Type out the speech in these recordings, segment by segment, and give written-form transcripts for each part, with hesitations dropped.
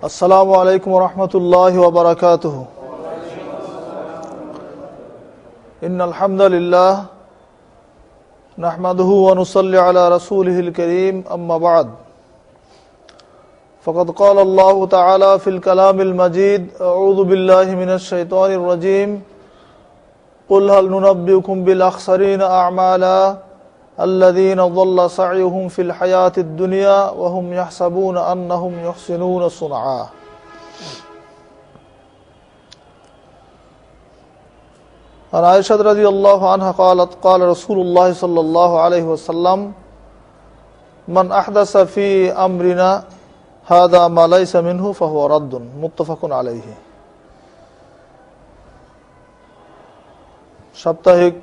আসসালামু আলাইকুম ওয়া রাহমাতুল্লাহি ওয়া বারাকাতুহু। ইন্নাল হামদালিল্লাহ নাহমাদুহু ওয়া নুসাল্লি আলা রাসূলিহিল কারীম, আম্মা বা'দ। ফাকাদ ক্বালা আল্লাহু তাআলা ফিল কালামিল মাজিদ, আউযু বিল্লাহি মিনাশ শাইতানির রাজীম। কুল হাল নুনাব্বিউকুম বিল আখসারিনা আ'মালা الذين ضل سعيهم في الحياة الدنيا وهم يحسبون أنهم يحسنون صنعا। عن عائشة رضي الله عنها قالت قال رسول الله صلى الله عليه وسلم من أحدث في أمرنا هذا ما ليس منه فهو رد، متفق عليه। সাপ্তাহিক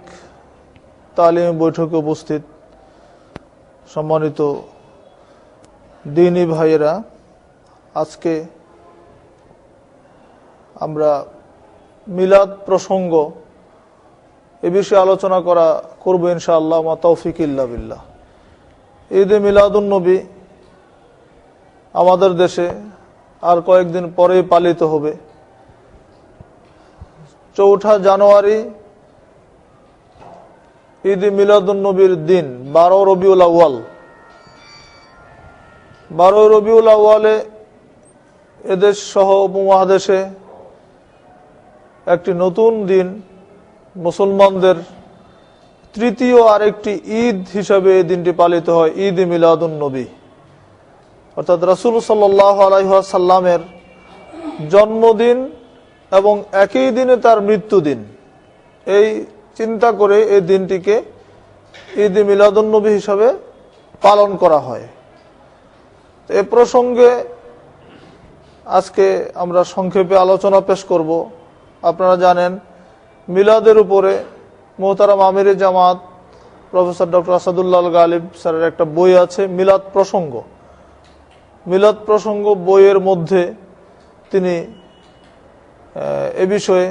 তালিম বৈঠকে উপস্থিত সম্মানিত দ্বীনী ভাইয়েরা, আজকে আমরা মিলাদ প্রসঙ্গ এ বিষয়ে আলোচনা করব ইনশাআল্লাহ, মা তৌফিক ইল্লা বিল্লাহ। ঈদে মিলাদুন নবী আমাদের দেশে আর কয়েকদিন পরেই পালিত হবে। ৪ জানুয়ারি ঈদ মিলাদুন নবীর দিন 12 রবিউল আউয়াল। 12 রবিউল আউয়ালে এদেশ সহ উপমহাদেশে একটি নতুন দিন, মুসলমানদের তৃতীয় আরেকটি ঈদ হিসাবে এই দিনটি পালিত হয়, ঈদ মিলাদুন নবী। অর্থাৎ রাসূল সাল্লাল্লাহু আলাইহি ওয়াসাল্লামের জন্মদিন এবং একই দিনে তার মৃত্যুদিন, এই চিন্তা করে এই দিনটিকে ঈদ মিলাদুন নবী হিসাবে পালন করা হয়। এ প্রসঙ্গে আজকে আমরা সংক্ষেপে আলোচনা পেশ করব। আপনারা জানেন, মিলাদের উপরে মোহতারাম আমিরে জামাত প্রফেসর ডক্টর আসাদুল্লাহ আল গালিব স্যারের একটা বই আছে, মিলাদ প্রসঙ্গ। মিলাদ প্রসঙ্গ বইয়ের মধ্যে তিনি এ বিষয়ে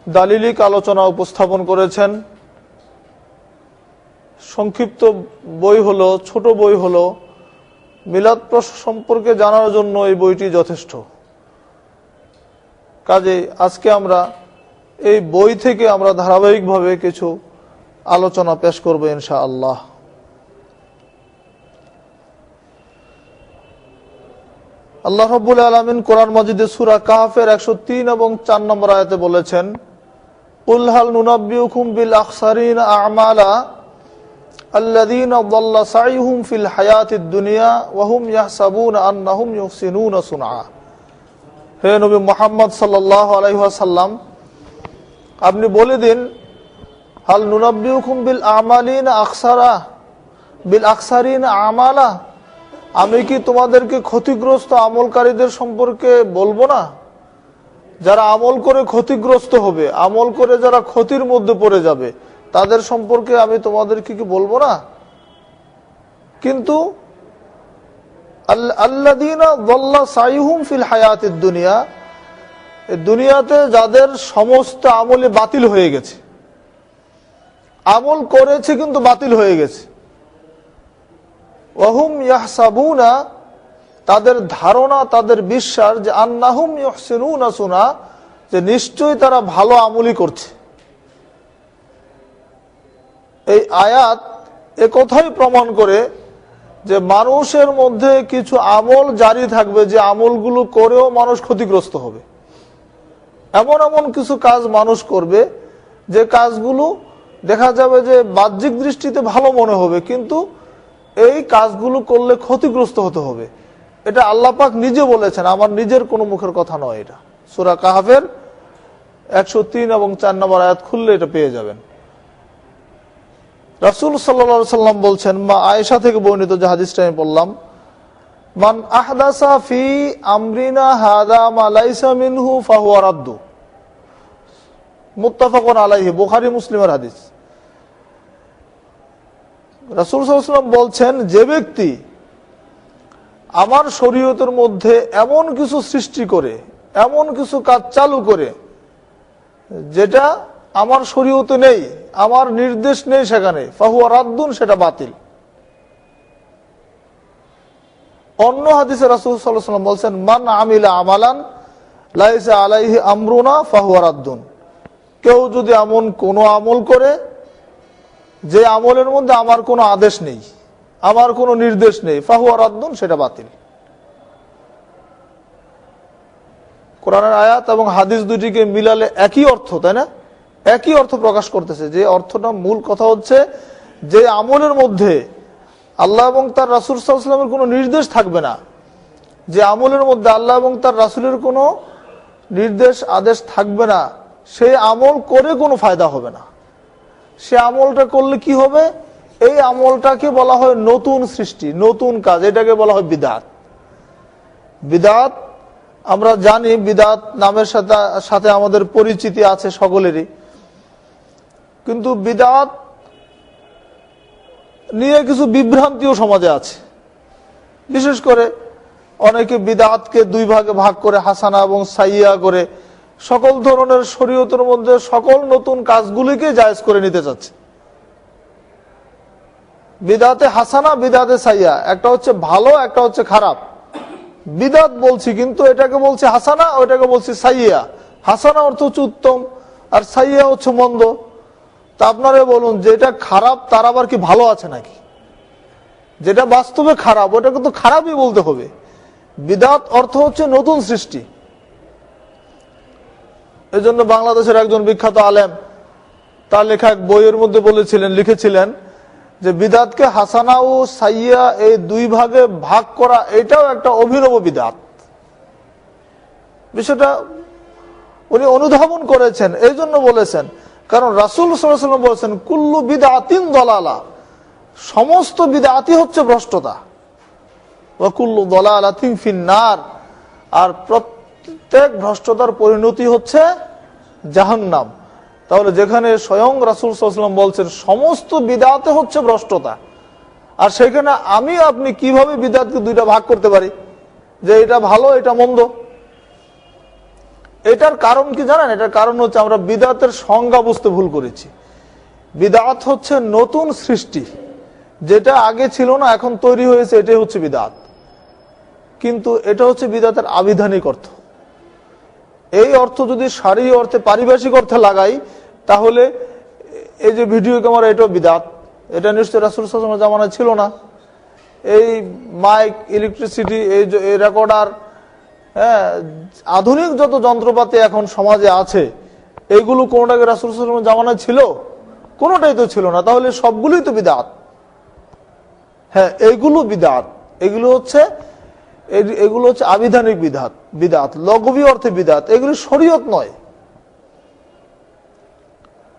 দালিলিক আলোচনা উপস্থাপন করেছেন। সংক্ষিপ্ত বই হলো, ছোট বই হলো, মিলাদ সম্পর্কে জানার জন্য এই বইটি যথেষ্ট। কাজেই আজকে আমরা এই বই থেকে আমরা ধারাবাহিকভাবে কিছু আলোচনা পেশ করব ইনশাআল্লাহ। আল্লাহ রাব্বুল আলামিন কোরআন মাজিদে সূরা কাহফের 103 এবং 4 নম্বর আয়াতে বলেছেন, কুল হাল নুনাব্বিউকুম বিল আখসারিনা আ'মালা আল্লাযীনা দাল্লা সাইহুম ফিল হায়াতিদ দুনিয়া ওয়া হুম ইয়াহসাবুনা আন্নাহুম ইউহসিনুনা সুনআ। হে নবী মুহাম্মদ সাল্লাল্লাহু আলাইহি ওয়াসাল্লাম, আপনি বলে দিন, হাল নুনাব্বিউকুম বিল আমালিনা আখসারা বিল আখসারিনা আমালা, আমি কি তোমাদেরকে ক্ষতিগ্রস্ত আমলকারীদের সম্পর্কে বলবো না? যারা আমল করে ক্ষতিগ্রস্ত হবে, আমল করে যারা ক্ষতির মধ্যে পড়ে যাবে, তাদের সম্পর্কে আমি তোমাদেরকে কি বলবো না? কিন্তু আল্লাযীনা যাল্লা সাইহুম ফিল হায়াতিদ দুনিয়া, এই দুনিয়াতে যাদের সমস্ত আমলই বাতিল হয়ে গেছে, আমল করেছে কিন্তু বাতিল হয়ে গেছে, ওয়াহুম ইয়াহসাবুনা, তাদের ধারণা, তাদের বিশ্বাস যে আন্নাহুম ইউহসিনুনা সুনা, যে নিশ্চয়ই তারা ভালো আমলই করছে। এই আয়াত এ কথাই প্রমাণ করে যে মানুষের মধ্যে কিছু আমল জারি থাকবে, যে আমলগুলো করেও মানুষ ক্ষতিগ্রস্ত হবে। এমন এমন কিছু কাজ মানুষ করবে, যে কাজগুলো দেখা যাবে যে বাহ্যিক দৃষ্টিতে ভালো মনে হবে, কিন্তু এই কাজগুলো করলে ক্ষতিগ্রস্ত হতে হবে। এটা আল্লাহ পাক নিজে বলেছেন, আমার নিজের কোনো মুখের কথা নয়। এটা সূরা কাহফের 103 এবং 4 নম্বর আয়াত খুললে এটা পেয়ে যাবেন। রাসূল সাল্লাল্লাহু আলাইহি সাল্লাম বলছেন, মা আয়েশা থেকে বর্ণিত যে হাদিসটা আমি বললাম, মান আহদাসা ফি আমরিনা হাযা মা লাইসা মিনহু ফাহুয়া রাদ্দু, মুত্তাফাকুন আলাইহি, বুখারী মুসলিমের হাদিস। রাসূল সাল্লাল্লাহু আলাইহি সাল্লাম বলছেন, যে ব্যক্তি আমার শরীয়তের মধ্যে এমন কিছু সৃষ্টি করে, এমন কিছু কাজ চালু করে যেটা আমার শরীয়তে নেই, আমার নির্দেশ নেই সেখানে, ফাহুয়া রাদ্দুন, সেটা বাতিল। অন্য হাদিসে রাসূল সাল্লাল্লাহু আলাইহি ওয়াসাল্লাম বলছেন, মান আমিলা আমালান লাইসা আলাইহি আমরুনা ফাহুয়া রাদ্দুন। কেউ যদি এমন কোনো আমল করে যে আমলের মধ্যে আমার কোনো আদেশ নেই, আমার কোনো নির্দেশ নেই, ফাহুয়া রাদ্দুন, সেটা বাতিল। কোরআনের আয়াত এবং হাদিস দুটিকে মিলালে একই অর্থ, তাই না? একই অর্থ প্রকাশ করতেছে। যে অর্থটা, মূল কথা হচ্ছে যে আমলের মধ্যে আল্লাহ এবং তার রাসূল সাল্লাল্লাহু আলাইহি ওয়াসাল্লামের কোনো নির্দেশ থাকবে না, যে আমলের মধ্যে আল্লাহ এবং তার রাসূলের কোনো নির্দেশ আদেশ থাকবে না, সেই আমল করে কোনো ফায়দা হবে না। সে আমলটা করলে কি হবে? এই আমলটাকে বলা হয় নতুন সৃষ্টি, নতুন কাজ, এটাকে বলা হয় বিদআত। বিদআত আমরা জানি, বিদআত নামের সাথে আমাদের পরিচিতি আছে সকলেরই, কিন্তু বিদআত নিয়ে কিছু বিভ্রান্তিও সমাজে আছে। বিশেষ করে অনেকে বিদআতকে দুই ভাগে ভাগ করে, হাসানা এবং সাইয়্যা করে, সকল ধরনের শরীয়তের মধ্যে সকল নতুন কাজগুলিকে জায়েজ করে নিতে চাচ্ছে। বিদআতে হাসানা, বিদআতে সাইয়্যা, একটা হচ্ছে ভালো, একটা হচ্ছে খারাপ। বিদআত বলছি কিন্তু এটাকে বলছি হাসানা, ওইটাকে বলছি সাইয়্যা। হাসানা অর্থ হচ্ছে উত্তম, আর সাইয়্যা হচ্ছে মন্দ। তা আপনারা বলুন, যেটা খারাপ তার আবার কি ভালো আছে নাকি? যেটা বাস্তবে খারাপ ওটাকে তো খারাপই বলতে হবে। বিদআত অর্থ হচ্ছে নতুন সৃষ্টি। এই জন্য বাংলাদেশের একজন বিখ্যাত আলেম তার লেখা এক বইয়ের মধ্যে লিখেছিলেন যে বিদআতকে হাসানা ও সাইয়্যা এই দুই ভাগে ভাগ করা, এটাও একটা অভিনব বিদআত। বিষয়টা উনি অনুধাবন করেছেন, এই জন্য বলেছেন, কারণ রাসূল সাল্লাল্লাহু আলাইহি ওয়াসাল্লাম বলেছেন, কুল্লু বিদআতিন দালালা, সমস্ত বিদআতই হচ্ছে ভ্রষ্টতা, ওয়া কুল্লু দালালাতিন ফিন্নার, আর প্রত্যেক ভ্রষ্টতার পরিণতি হচ্ছে জাহান্নাম। তাহলে যেখানে স্বয়ং রাসূল সাল্লাল্লাহু আলাইহি ওয়াসাল্লাম বলছেন সমস্ত বিদআতে হচ্ছে ভ্রষ্টতা, আর সেখানে আমি আপনি কিভাবে বিদআতকে দুইটা ভাগ করতে পারি যে এটা ভালো এটা মন্দ? এটার কারণ কি জানেন? এটার কারণ হচ্ছে আমরা বিদআতের সংজ্ঞা বুঝতে ভুল করেছি। বিদআত হচ্ছে নতুন সৃষ্টি, যেটা আগে ছিল না, এখন তৈরি হয়েছে, এটাই হচ্ছে বিদআত। কিন্তু এটা হচ্ছে বিদআতের আবিধানিক অর্থ। এই অর্থ যদি শারঈ অর্থে, পারিভাষিক অর্থে লাগাই, তাহলে এই যে ভিডিও ক্যামেরা, এটাও বিদআত। এটা নিশ্চয়ই রাসূল সাল্লাল্লাহু আলাইহি ওয়াসাল্লামের জামানায় ছিল না। এই মাইক, ইলেকট্রিসিটি, এই রেকর্ডার, হ্যাঁ, আধুনিক যত যন্ত্রপাতি এখন সমাজে আছে, এইগুলো কোনোটাকে রাসূল সাল্লাল্লাহু আলাইহি ওয়াসাল্লামের জামানায় ছিল? কোনোটাই তো ছিল না। তাহলে সবগুলোই তো বিদআত। হ্যাঁ, এইগুলো বিদআত। এগুলো হচ্ছে আবিধানিক বিদআত, লঘবী অর্থে বিদআত। এগুলো শরীয়ত নয়,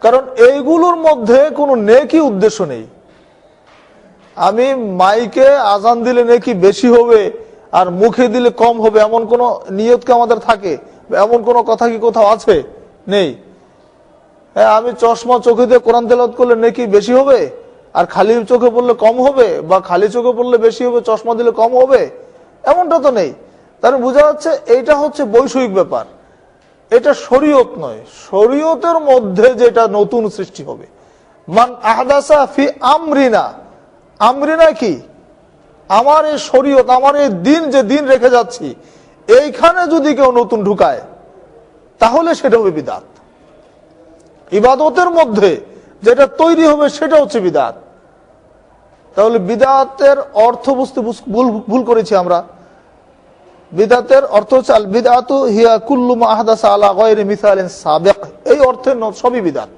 কারণ এইগুলোর মধ্যে কোনো নেকি উদ্দেশ্য নেই। আমি মাইকে আজান দিলে নেকি বেশি হবে আর মুখে দিলে কম হবে, এমন কোন নিয়ত কি আমাদের থাকে? এমন কোন কথা কি কোথাও আছে? নেই। হ্যাঁ, আমি চশমা চোখে দিয়ে কোরআন তেলাওয়াত করলে নেকি বেশি হবে আর খালি চোখে পড়লে কম হবে, বা খালি চোখে পড়লে বেশি হবে, চশমা দিলে কম হবে, এমনটা তো নেই। তাহলে বোঝা যাচ্ছে এইটা হচ্ছে বৈষয়িক ব্যাপার, এটা শরীয়ত নয়। শরীয়তের মধ্যে যেটা নতুন সৃষ্টি হবে, মান আহদাসা ফি আমরিনা, আমরিনা কি? আমার এই শরীয়ত, আমার এই দিন, যে দিন রেখে যাচ্ছি, এইখানে যদি কেউ নতুন ঢুকায়, তাহলে সেটা হবে বিদআত। ইবাদতের মধ্যে যেটা তৈরি হবে সেটা হচ্ছে বিদআত। তাহলে বিদআতের অর্থ বুঝতে ভুল করেছি আমরা। বিদআতের অর্থ হচ্ছে আল বিদআতু হিয়া কুল্লু মা আহদাসা আলা গায়রি মিসালিন সাবিক, এই অর্থে সবই বিদআত।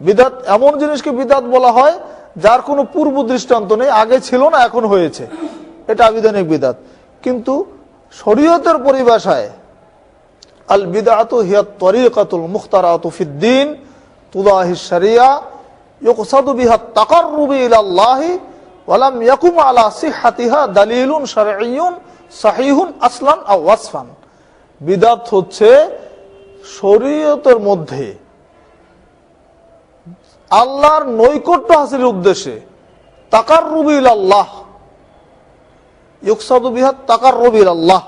বিদআত এমন জিনিসকে বিদআত বলা হয় যার কোনো পূর্ব দৃষ্টান্ত নেই, আগে ছিল না, এখন হয়েছে, এটা আবিধানিক বিদআত। কিন্তু শরীয়তের পরিভাষায় আল বিদআতু হিয়া তরিকাতুল মুখতারাতু ফিদ-দীন তুদাহি শারিয়া ইউকসাদু বিহা তাকাররুবু ইলাল্লাহি ওয়া লাম ইয়াকুম আলা সিহহাতিহা দালিলুন শারঈয়্যুন সাহিহুন আসলান আও ওয়াসফান। বিদআত হচ্ছে শরীয়তের মধ্যে আল্লাহর নৈকট্য হাসিলের উদ্দেশ্যে, তাকাররুবু ইলাল্লাহ, ইউকসাদু বিহা তাকাররুবু ইলাল্লাহ,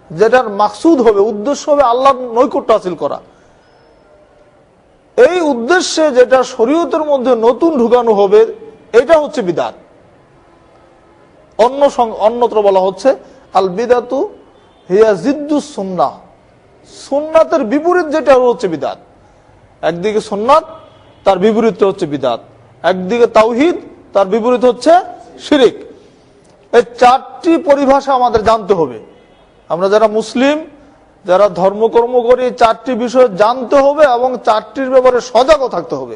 যেটার মাকসুদ হবে, উদ্দেশ্য হবে আল্লাহর নৈকট্য হাসিল করা। এই উদ্দেশ্যে যেটা শরীয়তের মধ্যে নতুন ঢুকানো হবে, এটা হচ্ছে বিদআত। অন্যত্র বলা হচ্ছে আল বিদাতু হিয়া জিদ্দুস সুন্নাহ, সুন্নাতের বিপরীত যেটা হচ্ছে বিদাত। একদিকে সুন্নাত, তার বিপরীত হচ্ছে বিদাত। একদিকে তাওহীদ, তার বিপরীত হচ্ছে শিরিক। এই চারটি পরিভাষা আমাদের জানতে হবে। আমরা যারা মুসলিম, যারা ধর্মকর্ম করি, চারটি বিষয় জানতে হবে এবং চারটির ব্যাপারে সজাগও থাকতে হবে।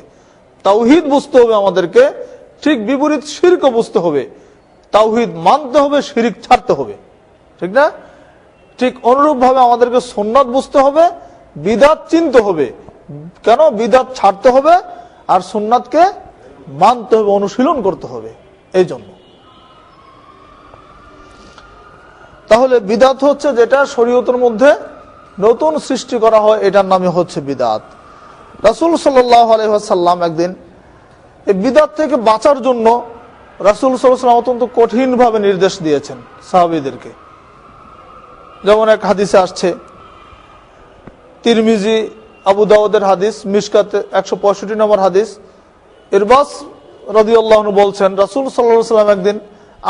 তাওহীদ বুঝতে হবে আমাদেরকে, ঠিক বিপরীত শিরকও বুঝতে হবে। তাওহীদ মানতে হবে, শিরিক ছাড়তে হবে, ঠিক না? ঠিক অনুরূপ ভাবে আমাদেরকে সুন্নাত বুঝতে হবে, বিদাত চিনতে হবে। কেন? বিদাত ছাড়তে হবে আর সুন্নাতকে মানতে হবে, অনুশীলন করতে হবে। এই জন্য তাহলে বিদাত হচ্ছে যেটা শরীয়তের মধ্যে নতুন সৃষ্টি করা হয়, এটার নামে হচ্ছে বিদাত। রাসূল সাল্লাল্লাহু আলাইহি ওয়াসাল্লাম একদিন এই বিদাত থেকে বাঁচার জন্য রাসূল সাল্লাল্লাহু আলাইহি ওয়াসাল্লাম অত্যন্ত কঠিনভাবে নির্দেশ দিয়েছেন সাহাবীদেরকে। যেমন এক হাদিসে আসছে, তিরমিজি, আবু দাউদের হাদিস, মিশকাতে 165 নম্বর হাদিস, ইরবাস রাদিয়াল্লাহু আনহু বলছেন রাসূল সাল্লাল্লাহু আলাইহি ওয়াসাল্লাম একদিন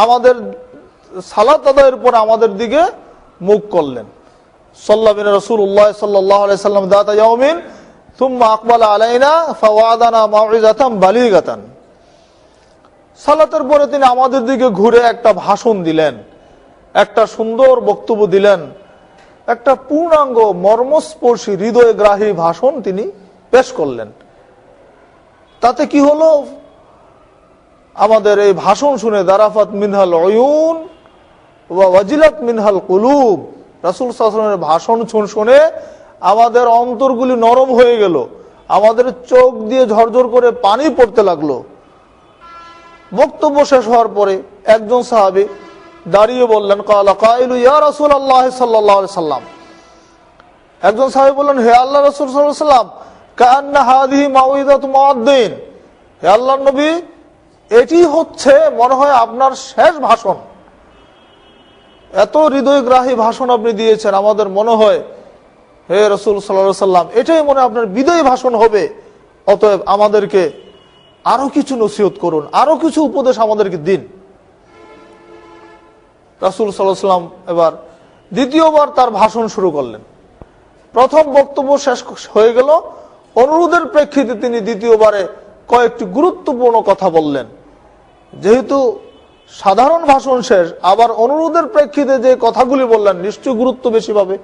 আমাদের সালাত আদায়ের পর আমাদের দিকে মুখ করলেন। সাল্লাল্লাহু বিনা রাসূলুল্লাহ সাল্লাল্লাহু আলাইহি ওয়াসাল্লাম দাতা ইয়াউমিন থুম্মা আকবালা আলাইনা ফাওয়াদানা মাউইযাতান বালিগাতান। সালাতের পরে তিনি আমাদের দিকে ঘুরে একটা ভাষণ দিলেন, একটা সুন্দর বক্তব্য দিলেন, একটা পূর্ণাঙ্গ মর্মস্পর্শী হৃদয়গ্রাহী ভাষণ তিনি পেশ করলেন। তাতে কি হলো? আমাদের এই ভাষণ শুনে দারাফাত মিনহাল উয়ুন ওয়া ওয়াজিলাত মিনহাল কুলুব, রাসূল সাল্লাল্লাহু আলাইহি ওয়াসাল্লামের ভাষণ শুনে আমাদের অন্তরগুলি নরম হয়ে গেল, আমাদের চোখ দিয়ে ঝরঝর করে পানি পড়তে লাগলো। বক্তব্য শেষ হওয়ার পরে একজন সাহাবী দাঁড়িয়ে বললেন, ক্বালা কাইলু ইয়া রাসূলুল্লাহ সাল্লাল্লাহু আলাইহি সাল্লাম, একজন সাহাবী বললেন, হে আল্লাহর রাসূল সাল্লাল্লাহু আলাইহি সাল্লাম, কাআন্না হাযিহি মাউইযাতু মুআদ্দিন, হে আল্লাহর নবী, এটি হচ্ছে মনে হয় আপনার শেষ ভাষণ। এত হৃদয়গ্রাহী ভাষণ আপনি দিয়েছেন, আমাদের মনে হয় হে রাসূল সাল্লাল্লাহু আলাইহি সাল্লাম, এটাই মনে হয় আপনার বিদায়ী ভাষণ হবে। অতএব আমাদেরকে আরো কিছু নসিহত করুন, আরো কিছু উপদেশ আমাদেরকে দিন। রাসূল সাল্লাল্লাহু আলাইহি সাল্লাম এবার দ্বিতীয়বার তার ভাষণ শুরু করলেন। প্রথম বক্তব্য শেষ হয়ে গেল, অনুরোধের প্রেক্ষিতে তিনি দ্বিতীয়বারে কয়েকটি গুরুত্বপূর্ণ কথা বললেন। যেহেতু সাধারণ ভাষণ শেষ, আবার অনুরোধের প্রেক্ষিতে যে কথাগুলি বললেন নিশ্চয়ই গুরুত্ব বেশি পাবে।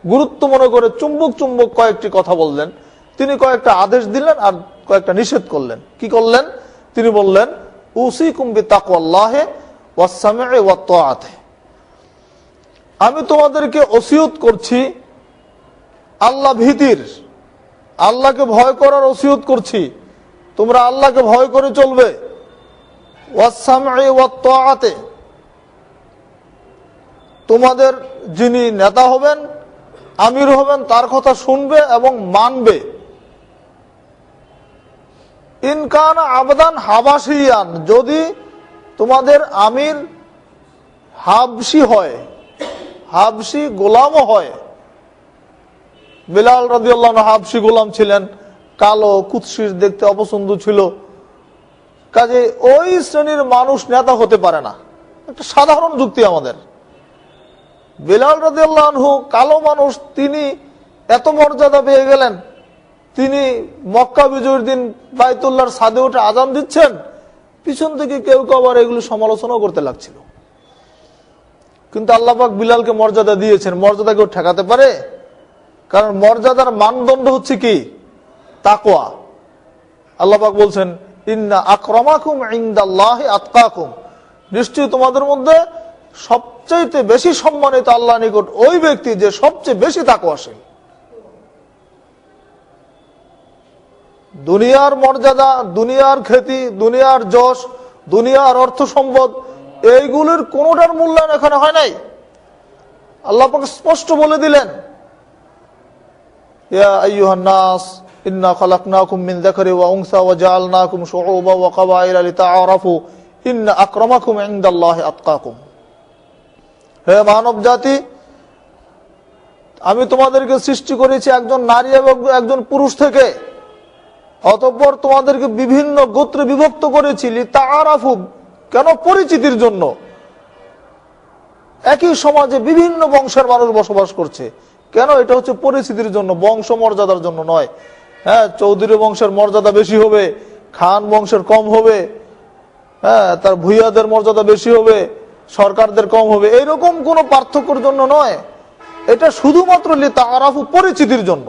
গুরুত্ব মনে করে চুম্বক চুম্বক কয়েকটি কথা বললেন। তিনি কয়েকটা আদেশ দিলেন আর কয়েকটা নিষেধ করলেন। কি করলেন? তিনি বললেন, উসিকুম বিতাকওয়াল্লাহি ওয়াস সামঈ ওয়াত তাআতি, আমি তোমাদেরকে ওসিয়ত করছি আল্লাহ ভীতির, আল্লাহকে ভয় করার ওসিয়ত করছি। তোমরা আল্লাহকে ভয় করে চলবে। ওয়াস সামঈ ওয়াত তাআতি, তোমাদের যিনি নেতা হবেন, আমির হবেন, তার কথা শুনবে এবং মানবে। ইন কানা আবদান হাবাশিয়ান, যদি তোমাদের আমির হাবশি হয়, হাবশি গোলামও হয়। বিলাল রাদিয়াল্লাহু আনহু হাবশি গোলাম ছিলেন, কালো, কুৎসিত, দেখতে অপছন্দ ছিল। কাজে ওই শ্রেণীর মানুষ নেতা হতে পারে না। একটা সাধারণ যুক্তি আমাদের। বিলাল রাদিয়াল্লাহু আনহু কালো মানুষ, তিনি এত মর্যাদা পেয়ে গেলেন, তিনি মক্কা বিজয়ের দিন বাইতুল্লাহর ছাদে উঠে আযান দিচ্ছেন, পিছন থেকে কেউ কেউ আবার এগুলো সমালোচনাও করতে লাগছিল। কিন্তু আল্লাহ পাক বিলালকে মর্যাদা দিয়েছেন, মর্যাদা কেউ ঠেকাতে পারে? কারণ মর্যাদার মানদণ্ড হচ্ছে কি? তাকওয়া। আল্লাহ পাক বলছেন, ইন্না আকরামাকুম ইনদাল্লাহি আতকাকুম, নিশ্চয়ই তোমাদের মধ্যে সবচেয়ে বেশি সম্মানিত আল্লাহর নিকট ওই ব্যক্তি যে সবচেয়ে বেশি তাকওয়াশীল। দুনিয়ার মর্যাদা, দুনিয়ার খ্যাতি, দুনিয়ার যশ, দুনিয়ার অর্থ সম্পদ, এইগুলোর কোনোটার মূল্যায়ন এখানে হয় নাই। আল্লাহ পাক স্পষ্ট বলে দিলেন, ইয়া আইয়ুহান নাস ইন্না খালাকনাকুম মিন যাকারি ওয়া উনসা ওয়া জাআলনাকুম শুউবা ওয়া ক্বাবাইলা লিতাআরাফু ইন্না আকরামাকুম ইনদাল্লাহি আতকাকুম। হে মানব জাতি, আমি তোমাদেরকে সৃষ্টি করেছি একজন নারী এবং একজন পুরুষ থেকে, অতঃপর তোমাদেরকে বিভিন্ন গোত্রে বিভক্ত করেছি লিতাআরাফু, কেন? পরিচিতির জন্য। একই সমাজে বিভিন্ন বংশের মানুষ বসবাস করছে। কেন? এটা হচ্ছে পরিস্থিতির জন্য, বংশ মর্যাদার জন্য নয়। হ্যাঁ, চৌধুরী বংশের মর্যাদা বেশি হবে, খান বংশের কম হবে, হ্যাঁ, তার ভূঁইয়াদের মর্যাদা বেশি হবে, সরকারদের কম হবে, এইরকম কোনো পার্থক্যের জন্য নয়। এটা শুধুমাত্র লিতাআরাফু, পরিচিতির জন্য।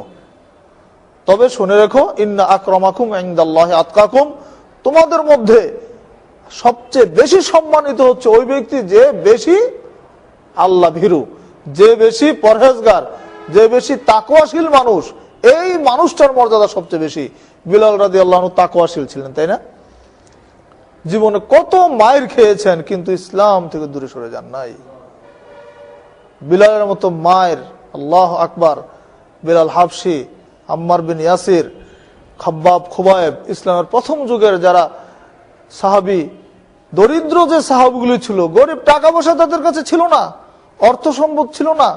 তবে শুনে রেখো, ইন্না আকরামাকুম ইনদাল্লাহি আতকাকুম, তোমাদের মধ্যে সবচেয়ে বেশি সম্মানিত হচ্ছে ওই ব্যক্তি যে বেশি আল্লাহ ভীরু, যে বেশি পরহেজগার, যে বেশি তাকওয়াশীল মানুষ। এই মানুষটার মর্যাদা সবচেয়ে বেশি। বিলাল রাদিয়াল্লাহু আনহু তাকওয়াশীল ছিলেন, তাই না? জীবনে কত মায়ের খেয়েছেন, কিন্তু ইসলাম থেকে দূরে সরে যান নাই। বিলালের মতো মায়ের, আল্লাহ আকবার, বিলাল হাবশি, আম্মার বিন ইয়াসির, খাব্বাব, খুবায়েব, ইসলামের প্রথম যুগের যারা সাহাবী, দরিদ্র যে সাহাবীগুলি ছিল, গরিব, টাকা পয়সা তাদের কাছে ছিল না, অর্থ সম্পদ ছিল না।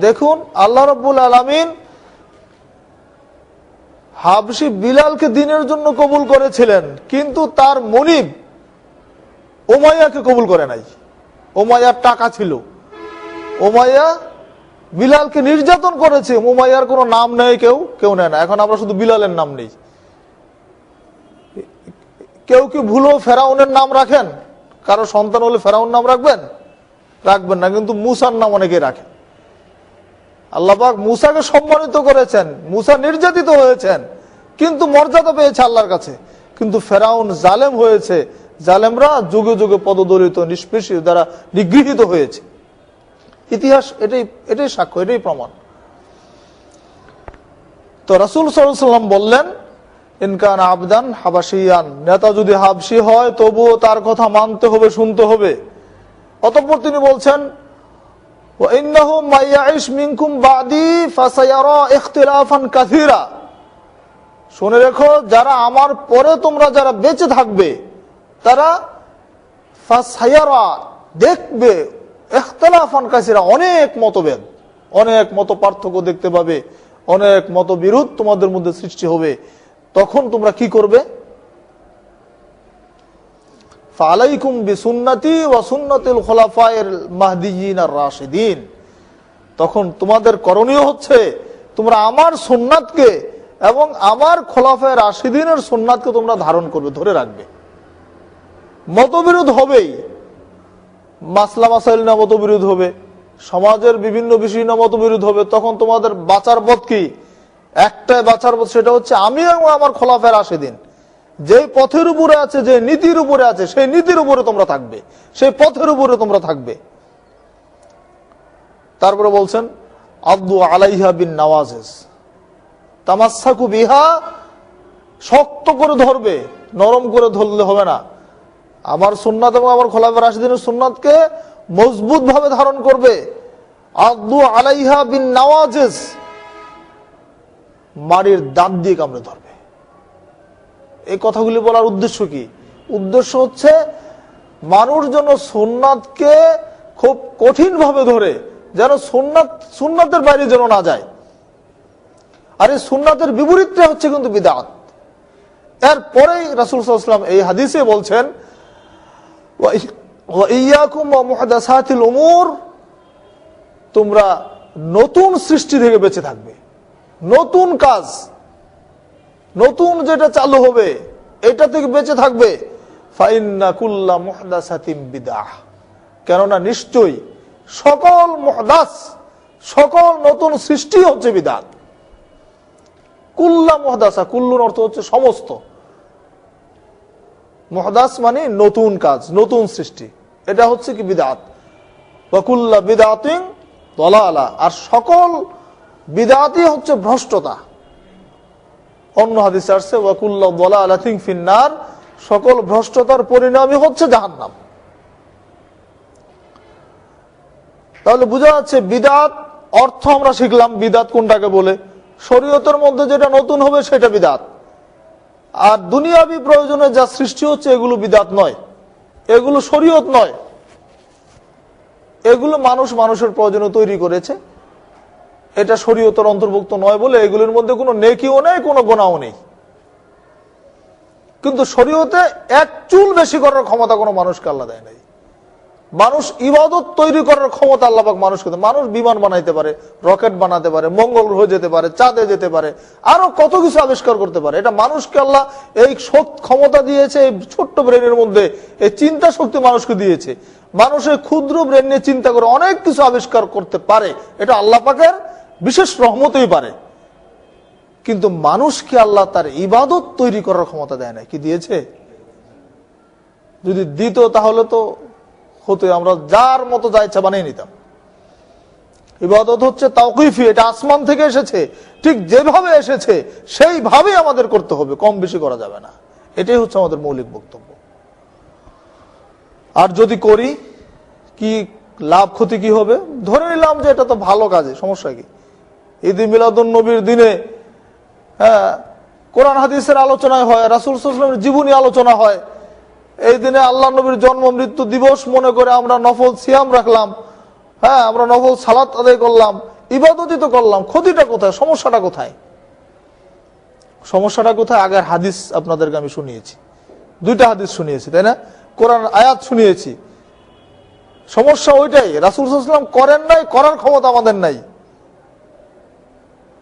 দেখুন আল্লাহ রাব্বুল আলামিন হাবশি বিলালকে দ্বীনের জন্য কবুল করেছিলেন, কিন্তু তার মনিব উমাইয়াকে কবুল করে নাই। উমাইয়ার টাকা ছিল, উমাইয়া বিলালকে নির্যাতন করেছে। উমাইয়ার কোনো নাম নেই, কেউ নেয় না। এখন আমরা শুধু বিলালের নাম নেই। কেউ কি ভুলো ফেরাউনের নাম রাখেন? কারো সন্তান হলে ফেরাউন নাম রাখবেন না, কিন্তু মুসার নাম অনেকে রাখে। আল্লাহ পাক মুসাকে সম্মানিত করেছেন, মুসা নির্যাতিত হয়েছেন, কিন্তু মর্যাদা পেয়েছে আল্লাহর কাছে। কিন্তু ফেরাউন জালেম হয়েছে, জালেমরা যুগে যুগে পদদলিত, নিষ্পেষিত, দ্বারা নিগৃহীত হয়েছে। ইতিহাস এটাই সাক্ষ্য, এটাই প্রমাণ। তো রাসূল সাল্লাল্লাহু আলাইহি ওয়াসাল্লাম বললেন, ইনকান আবদান হাবাশিয়ান, নেতা যদি হাবশি হয় তবুও তার কথা মানতে হবে, শুনতে হবে। অতঃপর তিনি বলছেন, ওয়া ইন্নাহু মাইয়াইশ মিনকুম বাদি ফাসায়ারা ইখতিলাফান কাসীরা, শুনে রেখো যারা আমার পরে তোমরা যারা বেঁচে থাকবে তারা ফাসায়ারা, দেখবে, ইখতিলাফান কাসীরা, অনেক মতভেদ, অনেক মত পার্থক্য দেখতে পাবে, অনেক মতবিরোধ তোমাদের মধ্যে সৃষ্টি হবে। তখন তোমরা কি করবে? ফালাইকুম বিসুন্নতি ওয়া সুন্নাতিল খুলাফায়ে মাহদিয়িন আর রাশিদিন, তখন তোমাদের করণীয় হচ্ছে তোমরা আমার সুন্নাতকে এবং আমার খোলাফায়ে রাশিদিনের সুন্নাতকে তোমরা ধারণ করবে, ধরে রাখবে। মতবিরোধ হবেই, মাসলা মাসাইল না মতবিরোধ হবে, সমাজের বিভিন্ন বিষয় না মতবিরোধ হবে। তখন তোমাদের বাঁচার পথ কি? একটাই বাঁচার পথ, সেটা হচ্ছে আমি এবং আমার খোলাফায়ে রাশিদিন যে পথের উপরে আছে, যে নীতির উপরে আছে, সেই নীতির উপরে তোমরা থাকবে, সেই পথের উপরে তোমরা থাকবে। তারপরে বলছেন, আদু আলাইহা বিন নওয়াজিজ, তামাসসাকু বিহা, শক্ত করে ধরবে, নরম করে ধরলে হবে না। আমার সুন্নাত এবং আমার খোলাফায়ে রাশিদিনের সুন্নাতকে মজবুত ভাবে ধারণ করবে। আদু আলাইহা বিন নওয়াজিজ, মাড়ির দাঁত দিয়ে কামড়ে ধরবে। এই কথাগুলি বলার উদ্দেশ্য কি? উদ্দেশ্য হচ্ছে মানুষ যেন সুন্নাতকে খুব কঠিন ভাবে ধরে, যেন সুন্নাতের বাইরে যেন না যায়। আর এই সুন্নাতের বিপরীতটা হচ্ছে কিন্তু বিদআত। এরপরেই রাসূল সাল্লাল্লাহু আলাইহি ওয়াসাল্লাম এই হাদিসে বলছেন, ওয়া ইয়াকুম ওয়া মুহদাসাতিল উমুর, তোমরা নতুন সৃষ্টি থেকে বেঁচে থাকবে, নতুন কাজ, নতুন যেটা চালু হবে এটা থেকে বেঁচে থাকবে। ফাইন্না কুল্লা মুহদাসাতিন বিদআহ, কেননা নিশ্চয়ই সকল মুহদাস, সকল নতুন সৃষ্টি হচ্ছে বিদআত। কুল্লা মুহদাসা, কুল্লুর অর্থ হচ্ছে সমস্ত, মুহদাস মানে নতুন কাজ, নতুন সৃষ্টি, এটা হচ্ছে কি বিদআত। ওয়া কুল্লা বিদআতিন দালালা, আর সকল বিদআতই হচ্ছে ভ্রষ্টতা। অন্য হাদিসে আসছে ওয়া কুল্লু দালালাতিন ফিন্নার, সকল ভ্রষ্টতার পরিণামই হচ্ছে জাহান্নাম। তাহলে বোঝা যাচ্ছে বিদআত অর্থ আমরা শিখলাম, বিদআত কোনটাকে বলে। শরীয়তের মধ্যে যেটা নতুন হবে সেটা বিদআত, আর দুনিয়াবি প্রয়োজনে যা সৃষ্টি হচ্ছে এগুলো বিদআত নয়, এগুলো শরীয়ত নয়, এগুলো মানুষের প্রয়োজনে তৈরি করেছে। এটা শরীয়তের অন্তর্ভুক্ত নয় বলে এগুলোর মধ্যে কোনো নেকিও নেই, কোনো গুনাহও নেই। কিন্তু শরীয়তে এক চুল বেশি করার ক্ষমতা কোনো মানুষকে আল্লাহ দেয় নাই। মানুষ ইবাদত তৈরি করার ক্ষমতা আল্লাহ পাক মানুষকে দেন। মানুষ বিমান বানাইতে পারে, রকেট বানাতে পারে, মঙ্গল গ্রহ যেতে পারে, চাঁদে যেতে পারে, আরো কত কিছু আবিষ্কার করতে পারে। এটা মানুষকে আল্লাহ এই ক্ষমতা দিয়েছে, এই ছোট্ট ব্রেনের মধ্যে এই চিন্তা শক্তি মানুষকে দিয়েছে। মানুষের ক্ষুদ্র ব্রেন নিয়ে চিন্তা করে অনেক কিছু আবিষ্কার করতে পারে, এটা আল্লাহ পাকের বিশেষ রহমতই পারে। কিন্তু মানুষকে আল্লাহ তার ইবাদত তৈরি করার ক্ষমতা দেয় না। কি দিয়েছে? যদি দিত তাহলে তো হতো আমরা যার মতো যা ইচ্ছা বানিয়ে নিতাম। ইবাদত হচ্ছে তাওকীফি, এটা আসমান থেকে এসেছে, ঠিক যেভাবে এসেছে সেইভাবেই আমাদের করতে হবে, কম বেশি করা যাবে না। এটাই হচ্ছে আমাদের মৌলিক বক্তব্য। আর যদি করি কি লাভ ক্ষতি কি হবে? ধরে নিলাম যে এটা তো ভালো কাজে, সমস্যা কি? ঈদ মিলাদুন নবীর দিনে কোরআন হাদিসের আলোচনা হয়, রাসূল সাল্লাল্লাহু আলাইহি ওয়াসাল্লামের জীবনী আলোচনা হয়। এই দিনে আল্লাহ নবীর জন্ম মৃত্যু দিবস মনে করে আমরা নফল সিয়াম রাখলাম, আমরা নফল সালাত আদায় করলাম, ইবাদতই তো করলাম। ক্ষতিটা কোথায়? সমস্যাটা কোথায়? সমস্যাটা কোথায়? আগের হাদিস আপনাদেরকে আমি শুনিয়েছি, 2টা হাদিস শুনিয়েছি, তাই না? কোরআন আয়াত শুনিয়েছি। সমস্যা ওইটাই, রাসূল সাল্লাল্লাহু আলাইহি ওয়াসাল্লাম করেন নাই, করার ক্ষমতা আমাদের নাই।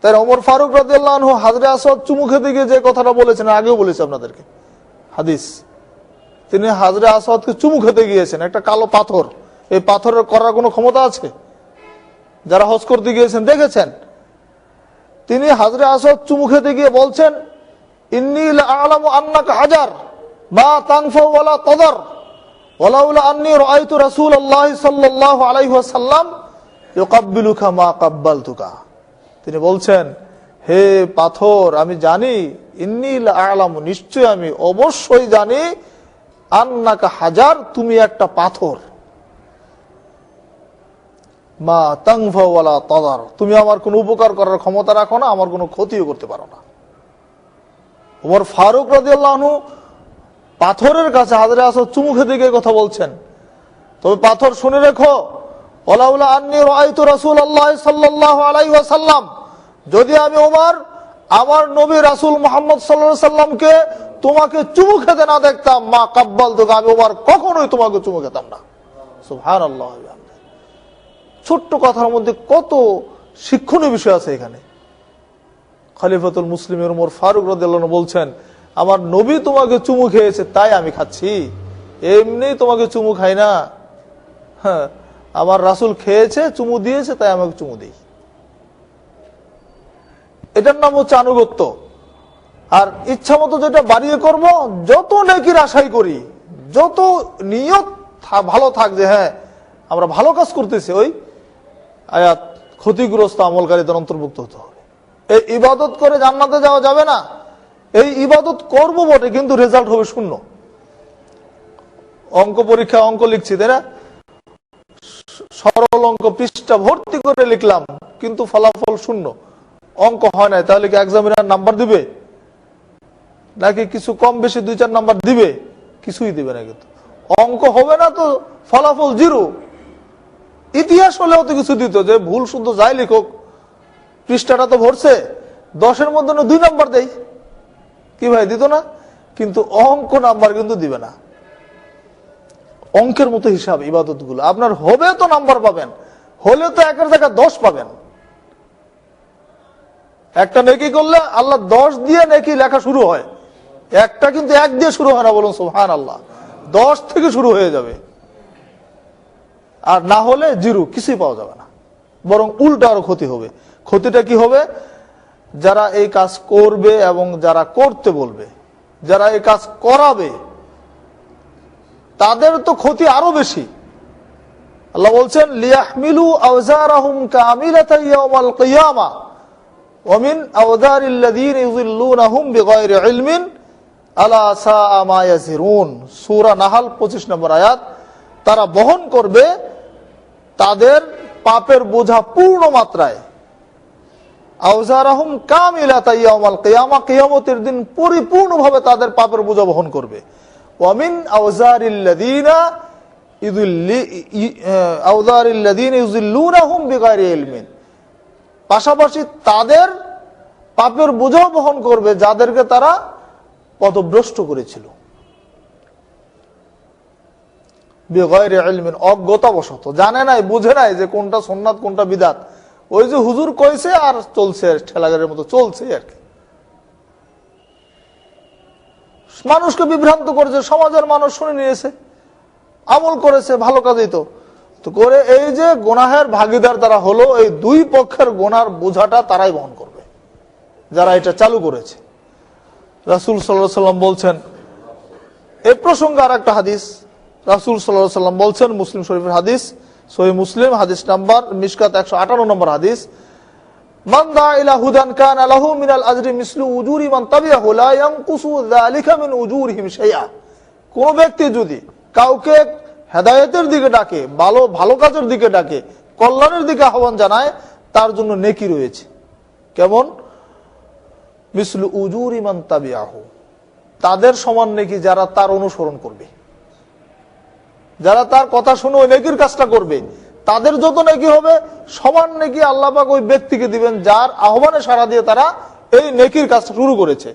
তাই ওমর ফারুক রাদিয়াল্লাহু আনহু হাজরে আসওয়াদ চুমু খেতে গিয়ে যে কথাটা বলেছেন, আগেও বলেছি আপনাদেরকে হাদিস, তিনি হাজরে আসওয়াদকে চুমু খেতে গিয়েছেন, একটা কালো পাথর। এই পাথরের করার কোনো ক্ষমতা আছে? যারা হজ করতে গিয়েছেন দেখেছেন, তিনি হাজরে আসওয়াদ চুমু খেতে গিয়ে বলছেন, ইন্নী লাআলামু আন্নাকা হাজার মা তানফা ওয়ালা তাদার ওয়ালাউলা আন্নী রাআইতু রাসূলুল্লাহ সাল্লাল্লাহু আলাইহি ওয়াসাল্লাম ইউকাব্বিলুকা মা কাব্বালতুকা। তিনি বলছেন, হে পাথর, আমি জানি, ইন্নী লাআলামু, নিশ্চয় আমি, অবশ্যই জানি, আন্নাকা হাজার, তুমি একটা পাথর, মা তানফা ওয়ালা তাদার, তুমি আমার কোনো উপকার করার ক্ষমতা রাখো না, আমার কোনো ক্ষতিও করতে পারো না। ওমর ফারুক রাদিয়াল্লাহু আনহু পাথরের কাছে হাজরে আসওয়াদ চুমু খেতে গিয়ে কথা বলছেন। তবে পাথর শুনে রেখো, ওয়ালাউলা আন্নী রাআইতু রাসূলুল্লাহ সাল্লাল্লাহু আলাইহি ওয়াসাল্লাম, যদি আমি ওমর আমার নবী রাসূল মুহাম্মদ সাল্লাল্লাহু আলাইহি ওয়াসাল্লামকে তোমাকে চুমু খেতে না দেখতাম, মা কাব্বালতুকা, আমি ওমর কখনোই তোমাকে চুমু খেতাম না। সুবহানাল্লাহ। ছোট্ট কথার মধ্যে কত শিক্ষণীয় বিষয় আছে এখানে। খলিফাতুল মুসলিমের ওমর ফারুক রাদিয়াল্লাহু আনহু বলছেন, আমার নবী তোমাকে চুমু খেয়েছে তাই আমি খাচ্ছি, এমনি তোমাকে চুমু খাই না। আমার রাসূল খেয়েছে, চুমু দিয়েছে, তাই আমাকে চুমু দিই। এটার নাম হচ্ছে আনুগত্য। আর ইচ্ছা মতো যেটা বাড়িয়ে করব, যত নেকির আশাই করি, যত নিয়ত ভালো থাক যে হ্যাঁ আমরা ভালো কাজ করতেছি, ওই আয়াত ক্ষতিগ্রস্ত আমলকারীদের অন্তর্ভুক্ত হতে হবে। এই ইবাদত করে জান্নাতে যাওয়া যাবে না। এই ইবাদত করব বটে, কিন্তু রেজাল্ট হবে শূন্য। অঙ্ক পরীক্ষা অঙ্ক লিখছি, তাই না? সরল অঙ্ক পৃষ্ঠা ভর্তি করে লিখলাম, কিন্তু ফলাফল শূন্য, অঙ্ক হয় না। তাহলে কি এক্সামিনার নাম্বার দিবে? নাকি কিছু কম বেশি 2-4 নাম্বার দিবে? কিছুই দিবে না। কিন্তু অঙ্ক হবে না তো ফলাফল 0। ইতিহাস হলেও তো কিছু দিত, যে ভুল শুদ্ধ যাই লিখুক, পৃষ্ঠাটা তো ভরছে, 10-এর মধ্যে 2 নাম্বার দেয়, কি ভাই দিত না? কিন্তু অঙ্ক নাম্বার কিন্তু দিবে না। অঙ্কের মতো হিসাব ইবাদত গুলো, আপনার হবে তো নাম্বার পাবেন, হলে তো 1-এর জায়গায় 10 পাবেন। একটা নেকি করলে আল্লাহ 10 দিয়ে নেকি লেখা শুরু হয়, একটা কিন্তু 1 দিয়ে শুরু হয় না, বলুন সুবহানাল্লাহ। 10 থেকে শুরু হয়ে যাবে, আর না হলে 0, কিছুই পাওয়া যাবে না, বরং উল্টা আরো ক্ষতি হবে। ক্ষতিটা কি হবে? যারা এই কাজ করবে এবং যারা করতে বলবে, যারা এই কাজ করাবে, তাদের তো ক্ষতি আরো বেশি। আল্লাহ বলছেন, লিয়াহমিলু আওজারাহুম কামিলাতান ইয়াওমাল কিয়ামা ওয়া মিন আওজারিল্লাযীনা ইউযিল্লুনাহুম বিগাইরি ইলমিন আলা সাআ মা ইয়াজিরুন। সূরা নাহল 25 নম্বর আয়াত। তারা বহন করবে তাদের পাপের বোঝা পূর্ণ মাত্রায়। আওজারাহুম কামিলাতান ইয়াওমাল কিয়ামা, কিয়ামতের দিন পরিপূর্ণভাবে তাদের পাপের বোঝা বহন করবে। ওয়া মিন আওজারিল্লাযীনা ইউযিল্লুনাহুম বিগাইরি ইলমিন, পাশাপাশি তাদের পাপের বোঝাও বহন করবে যাদেরকে তারা পথভ্রষ্ট করেছিল। বিগয়রি ইলমিন, অজ্ঞতাবশত, জানে নাই বুঝে নাই যে কোনটা সুন্নাত কোনটা বিদআত। ওই যে হুজুর কইছে আর চলছে, ঠেলাগাড়ির মতো চলছে আর কি। মানুষকে বিভ্রান্ত করেছে, সমাজের মানুষ শুনে নিয়েছে, আমল করেছে, ভালো কাজই তো করে। এই যে গুনাহের ভাগীদার তারা হলো, এই দুই পক্ষের গুনার বোঝাটা তারাই বহন করবে যারা এটা চালু করেছে। রাসূল সাল্লাল্লাহু আলাইহি সাল্লাম বলছেন, এই প্রসঙ্গে আর একটা হাদিস রাসূল সাল্লাল্লাহু আলাইহি সাল্লাম বলছেন, মুসলিম শরীফের হাদিস, সহিহ মুসলিম হাদিস নাম্বার মিশকাত 158 নম্বর হাদিস, মান দা ইলা হুদান কানা লাহু মিনাল আজরি মিসলু উজুরি মান তাবিআহু লা ইয়ানকুসু যালিকা মিন উজুরিহিম শাইআ। কোন ব্যক্তি যদি কাউকে হেদায়েতের দিকে ডাকে, ভালো কাজের দিকে ডাকে, কল্যাণের দিকে আহ্বান জানায়, তার জন্য নেকি রয়েছে। কেমন? মিসলু উজুরি মান তাবিআহু, তাদের সমান নেকি যারা তার অনুসরণ করবে, যারা তার কথা শুনে ওই নেকির কাজটা করবে, তাদের যত নেকি হবে সমান নেকি আল্লাহ পাক ওই ব্যক্তিকে দিবেন যার আহ্বানে সাড়া দিয়ে তারা এই নেকির কাজটা শুরু করেছে।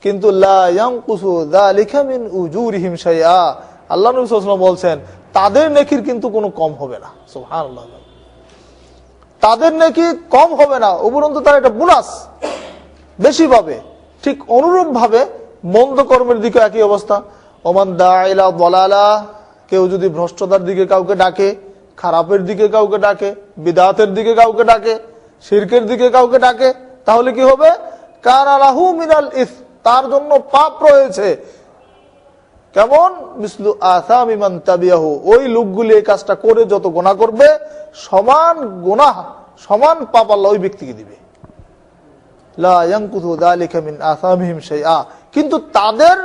কিন্তু লা ইয়ানকুসু যালিকা মিন উজুরিহিম শাইআ, আল্লাহ নবী সাল্লাল্লাহু আলাইহি ওয়াসাল্লাম বলছেন তাদের নেকির কিন্তু কোনো কম হবে না। সুবহানাল্লাহ, তাদের নেকি কম হবে না, উপরন্তু তারা একটা বোনাস বেশি পাবে। ঠিক অনুরূপ ভাবে মন্দ কর্মের দিকে একই অবস্থা। ওমান দা ইলা দালালা, কেউ যদি ভ্রষ্টতার দিকে কাউকে ডাকে, খারাপের দিকে কাউকে ডাকে, বিদআতের দিকে কাউকে ডাকে, শিরকের দিকে কাউকে ডাকে, তাহলে কি হবে? কানা লাহু মিনাল ইস, তার জন্য পাপ রয়েছে। কেমন? মিসলু আসামি মান তাবিআহু, ওই লোকগুলি এই কাজটা করে যত গুনাহ করবে সমান গুনাহ, সমান পাপ আল্লাহ ওই ব্যক্তিকে দিবে। লা ইয়ানকুসু যালিকা মিন আসামিহিম শাইআ, কিন্তু তাদের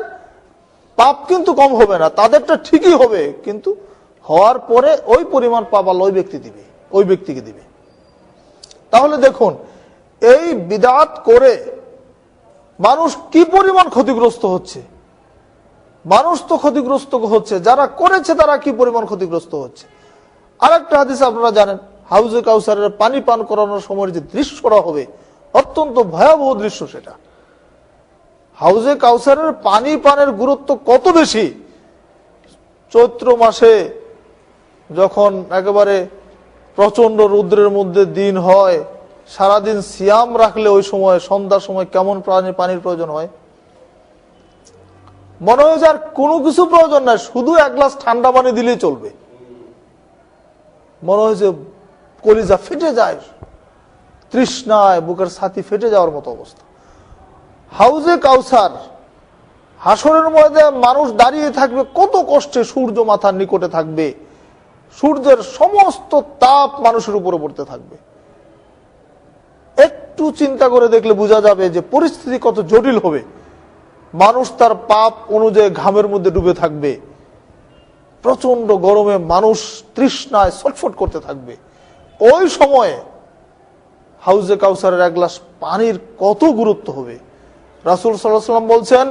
পাপ কিন্তু কম হবে না, তাদেরটা ঠিকই হবে, কিন্তু হওয়ার পরে ওই পরিমাণ পাপ আল্লাহ ওই ব্যক্তিকে দিবে। তাহলে দেখুন, এই বিদআত করে মানুষ কি পরিমাণ ক্ষতিগ্রস্ত হচ্ছে। মানুষ তো ক্ষতিগ্রস্ত হচ্ছে, যারা করেছে তারা কি পরিমাণ ক্ষতিগ্রস্ত হচ্ছে। আরেকটা হাদিস আপনারা জানেন, হাউজে কাউসারের পানি পান করানোর সময় যে দৃশ্যটা হবে, অত্যন্ত ভয়াবহ দৃশ্য সেটা। হাউজে কাউসারের পানি পানের গুরুত্ব কত বেশি। চৈত্র মাসে যখন একেবারে প্রচন্ড রৌদ্রের মধ্যে দিন হয়, সারাদিন সিয়াম রাখলে ওই সময় সন্ধ্যার সময় কেমন পানির প্রয়োজন হয়। মনে হয় যে আর কোনো কিছু প্রয়োজন নাই, শুধু এক গ্লাস ঠান্ডা পানি দিলেই চলবে। মনে হয় যে কলিজা ফেটে যায়, তৃষ্ণায় বুকের ছাতি ফেটে যাওয়ার মতো অবস্থা। হাউজে কাউসার, হাসরের ময়দানে মানুষ দাঁড়িয়ে থাকবে কত কষ্টে, সূর্য মাথার নিকটে থাকবে, সূর্যের সমস্ত তাপ মানুষের উপরে পড়তে থাকবে। একটু চিন্তা করে দেখলে বোঝা যাবে যে পরিস্থিতি কত জটিল হবে। মানুষ তার পাপ অনুযায়ী ঘামের মধ্যে ডুবে থাকবে, প্রচন্ড গরমে মানুষ তৃষ্ণায় ছটফট করতে থাকবে। ওই সময়ে হাউজে কাউসারের এক গ্লাস পানির কত গুরুত্ব হবে। রাসূল সাল্লাল্লাহু আলাইহি ওয়াসাল্লাম বলছেন,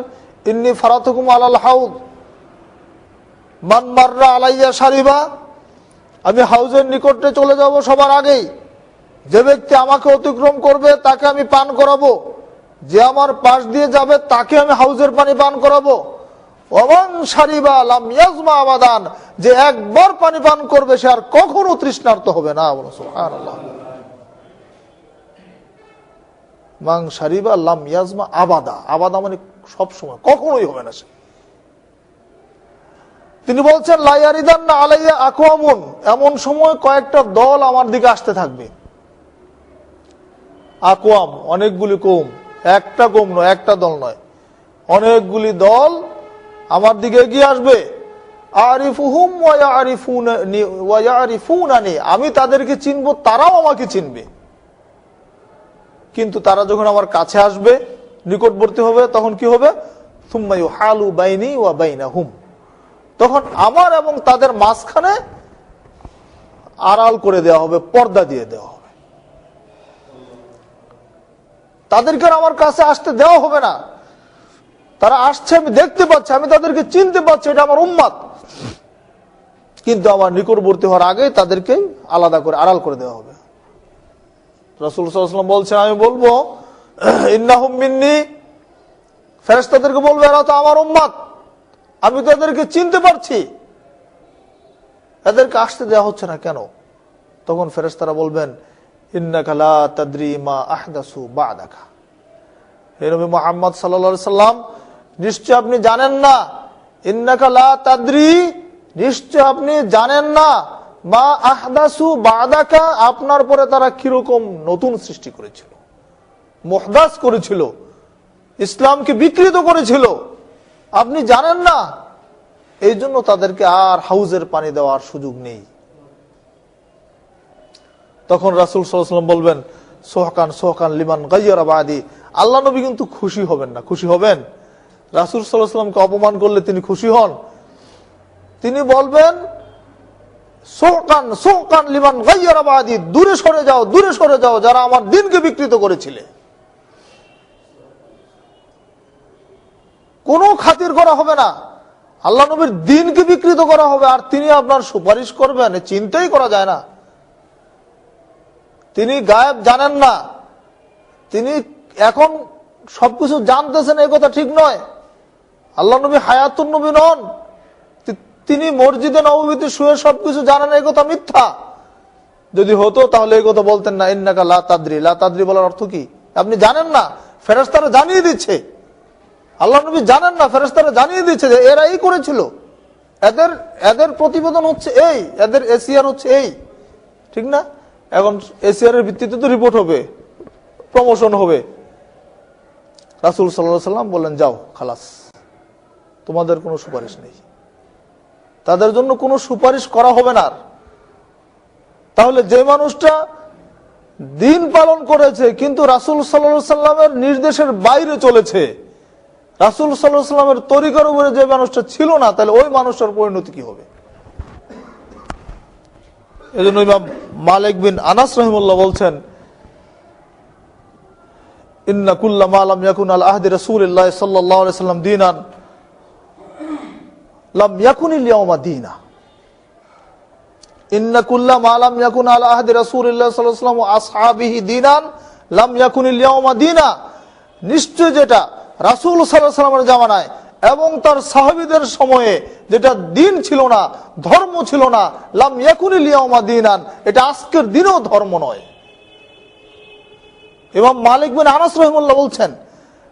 ইন্নী ফারাতুকুম আলাল হাউদ মান মাররা আলাইয়া শারিবা, আমি হাউজের নিকটে চলে যাব সবার আগেই, যে ব্যক্তি আমাকে অতিক্রম করবে তাকে আমি পান করাবো, যে আমার পাশ দিয়ে যাবে তাকে আমি হাউজের পানি পান করাবো। ওমান শারিবা লাম ইয়াজমা আবাদান, যে একবার পানি পান করবে সে আর কখনো তৃষ্ণার্ত হবে না। সুবহানাল্লাহ, মান শারিবা লাম ইয়াজমা আবাদা, আবাদা মানে সব সময়, কখনোই হবে না সে। তিনি বলছেন লা ইয়ারিদান্না আলাইয়া আকওয়ামুন, এমন সময় কয়েকটা দল আমার দিকে আসতে থাকবে। আকওয়াম অনেকগুলি কওম, একটা কওম নয়, একটা দল নয়, অনেকগুলি দল আমার দিকে এগিয়ে আসবে। আরিফুহুম ওয়া ইয়ারিফুনানি, আমি তাদেরকে চিনব, তারাও আমাকে চিনবে। কিন্তু তারা যখন আমার কাছে আসবে, নিকটবর্তী হবে, তখন কি হবে? সুম্মা ইউহালু বাইনি ওয়া বাইনাহুম, তখন আমার এবং তাদের মাঝখানে আড়াল করে দেওয়া হবে, পর্দা দিয়ে দেওয়া হবে। তাদেরকে আমার কাছে আসতে দেওয়া হবে না। তারা আসছে, আমি দেখতে পাচ্ছি, আমি তাদেরকে চিনতে পারছি, এটা আমার উম্মত, কিন্তু আমার নিকটবর্তী হওয়ার আগে তাদেরকে আলাদা করে আড়াল করে দেওয়া হবে। রাসূল সাল্লাল্লাহু আলাইহি ওয়াসাল্লাম বলছেন, আমি বলবো ইন্নাহুম মিন্নি, ফেরেশতাদেরকে বলবো এরা তো আমার উম্মত, আমি তাদেরকে চিনতে পারছি, এদেরকে আসতে দেওয়া হচ্ছে না কেন? তখন ফেরেশতারা বলবেন, ইন্নাকা লা তাদরি মা আহদাসু বা'দাকা। হে নবী মুহাম্মদ সাল্লাল্লাহু আলাইহি সাল্লাম, নিশ্চয় আপনি জানেন না, ইন্নাকা লা তাদরি, নিশ্চয় আপনি জানেন না, মা আহদাসু বা'দাকা, আপনার পরে তারা কিরকম নতুন সৃষ্টি করেছিল, মুহদাস করেছিল, ইসলামকে বিকৃত করেছিল, আপনি জানেন না। এই জন্য তাদেরকে আর হাউজের পানি দেওয়ার সুযোগ নেই। তখন রাসূল সাল্লাল্লাহু আলাইহি ওয়াসাল্লাম বলবেন, সোহকান সোহকান লিমান গায়্যারা বাদি। আল্লাহ নবী কিন্তু খুশি হবেন না। খুশি হবেন? রাসূল সাল্লাল্লাহু আলাইহি ওয়াসাল্লামকে অপমান করলে তিনি খুশি হন? তিনি বলবেন, সোহকান সোহকান লিমান গায়্যারা বাদি, দূরে সরে যাও, দূরে সরে যাও, যারা আমার দ্বীনকে বিকৃত করেছিলে। কোনো খাতির করা হবে না, আল্লাহ নবীর দ্বীনকে বিকৃত করা হবে, আর তিনি আপনার সুপারিশ করবেন, চিন্তাই করা যায় না। তিনি গায়েব জানেন না, তিনি এখন সবকিছু জানতেছেন, এই কথা ঠিক নয়। আল্লাহ নবী হায়াতুন নবী নন, তিনি মসজিদে নববীতে শুয়ে সবকিছু জানেন, এই কথা মিথ্যা। যদি হতো তাহলে এই কথা বলতেন না, ইন্নাকা লা তাদরি। লা তাদরি বলার অর্থ কি? আপনি জানেন না, ফেরেশতারা জানিয়ে দিচ্ছে। আল্লাহ নবী জানেন না, ফেরেশতারা জানিয়ে দিচ্ছে যে এরা এই করেছিল, এদের প্রতিবেদন হচ্ছে এই, এদের এসিআর হচ্ছে এই, ঠিক না? এখন এসিআর এর ভিত্তিতে তো রিপোর্ট হবে, প্রমোশন হবে। রাসূল সাল্লাল্লাহু আলাইহি সাল্লাম বললেন, যাও, খালাস, তোমাদের কোনো সুপারিশ নেই, তাদের জন্য কোনো সুপারিশ করা হবে না। তাহলে যে মানুষটা দিন পালন করেছে কিন্তু রাসূল সাল্লাল্লাহু আলাইহি সাল্লামের নির্দেশের বাইরে চলেছে, রাসূল সাল্লাল্লাহু আলাইহি সাল্লামের তরিকার উপরে যে মানুষটা ছিল না, তাহলে ওই মানুষটার পরিণতি কি হবে? এজন্য ইমাম মালিক বিন আনাস রাহিমাহুল্লাহ বলছেন, ইন্না কুল্লা মা লাম ইয়াকুন আল আহদি রাসূলিল্লাহ সাল্লাল্লাহু আলাইহি সাল্লাম দীনান লাম ইয়াকুনিল ইয়াওমা দীনা। ইন্না কুল্লা মা লাম ইয়াকুন আল আহদি রাসূলিল্লাহ সাল্লাল্লাহু আলাইহি ওয়াসাল্লাম ওয়া আসহাবিহি দীনান লাম ইয়াকুনিল ইয়াওমা দীনা। নিশ্চয় যেটা রাসূল সাল্লাল্লাহু আলাইহি ওয়াসাল্লামের জামানায় এবং তার সাহাবীদের সময়ে যেটা দিন ছিল না, ধর্ম ছিল না, লাম ইয়াকুনিল ইয়াওমা দীনান, এটা আজকের দিনেও ধর্ম নয়। ইমাম মালিক বিন আনাস রাহিমাহুল্লাহ বলছেন,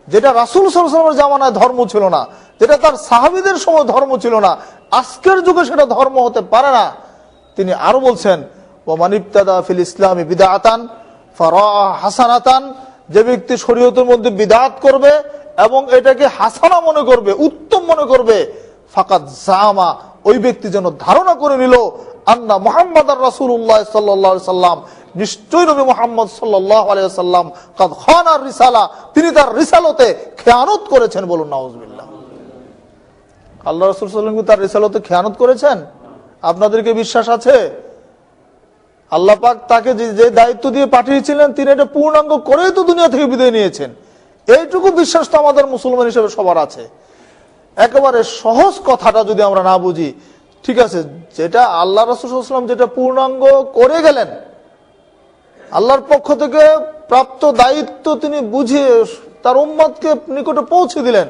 যেটা রাসূল সাল্লাল্লাহু আলাইহি ওয়াসাল্লামের জামানায় ধর্ম ছিল না, যেটা তার সাহাবীদের সময় ধর্ম ছিল না, আজকের যুগে সেটা ধর্ম হতে পারে না। তিনি আরো বলছেন, ওয়া মান ইবতাদা ফিল ইসলামি বিদআতান ফারাআ হাসানাতান, যে ব্যক্তি শরীয়তের মধ্যে বিদআত করবে এবং এটাকে হাসানা মনে করবে, উত্তম মনে করবে, ফাকাদ জামা, ওই ব্যক্তি যেন ধারণা করে নিল, আন্না মুহাম্মাদার রাসূলুল্লাহ সাল্লাল্লাহু আলাইহি সাল্লাম, নিশ্চয় নবী মুহাম্মদ সাল্লাল্লাহু আলাইহি ওয়াসাল্লাম কাদ খানার রিসালা, তিনি তার রিসালতে খেয়ানত করেছেন। বলুন নাউযুবিল্লাহ। আল্লাহ রাসূল সাল্লাল্লাহু আলাইহি ওয়াসাল্লাম তার রিসালতে খেয়ানত করেছেন? আপনাদেরকে বিশ্বাস আছে? আল্লাহ পাক তাকে যে দায়িত্ব দিয়ে পাঠিয়েছিলেন, তিনি এটা পূর্ণাঙ্গ করেই তো দুনিয়া থেকে বিদায় নিয়েছেন। এইটুকু বিশ্বাস তো আমাদের মুসলমান হিসেবে সবার আছে। একেবারে সহজ কথাটা যদি আমরা না বুঝি, ঠিক আছে, যেটা আল্লাহ রাসূল সাল্লাল্লাহু আলাইহি ওয়াসাল্লাম যেটা পূর্ণাঙ্গ করে গেলেন, আল্লাহর পক্ষ থেকে প্রাপ্ত দায়িত্ব তিনি বুঝিয়ে তার উম্মতকে নিকটে পৌঁছে দিলেন।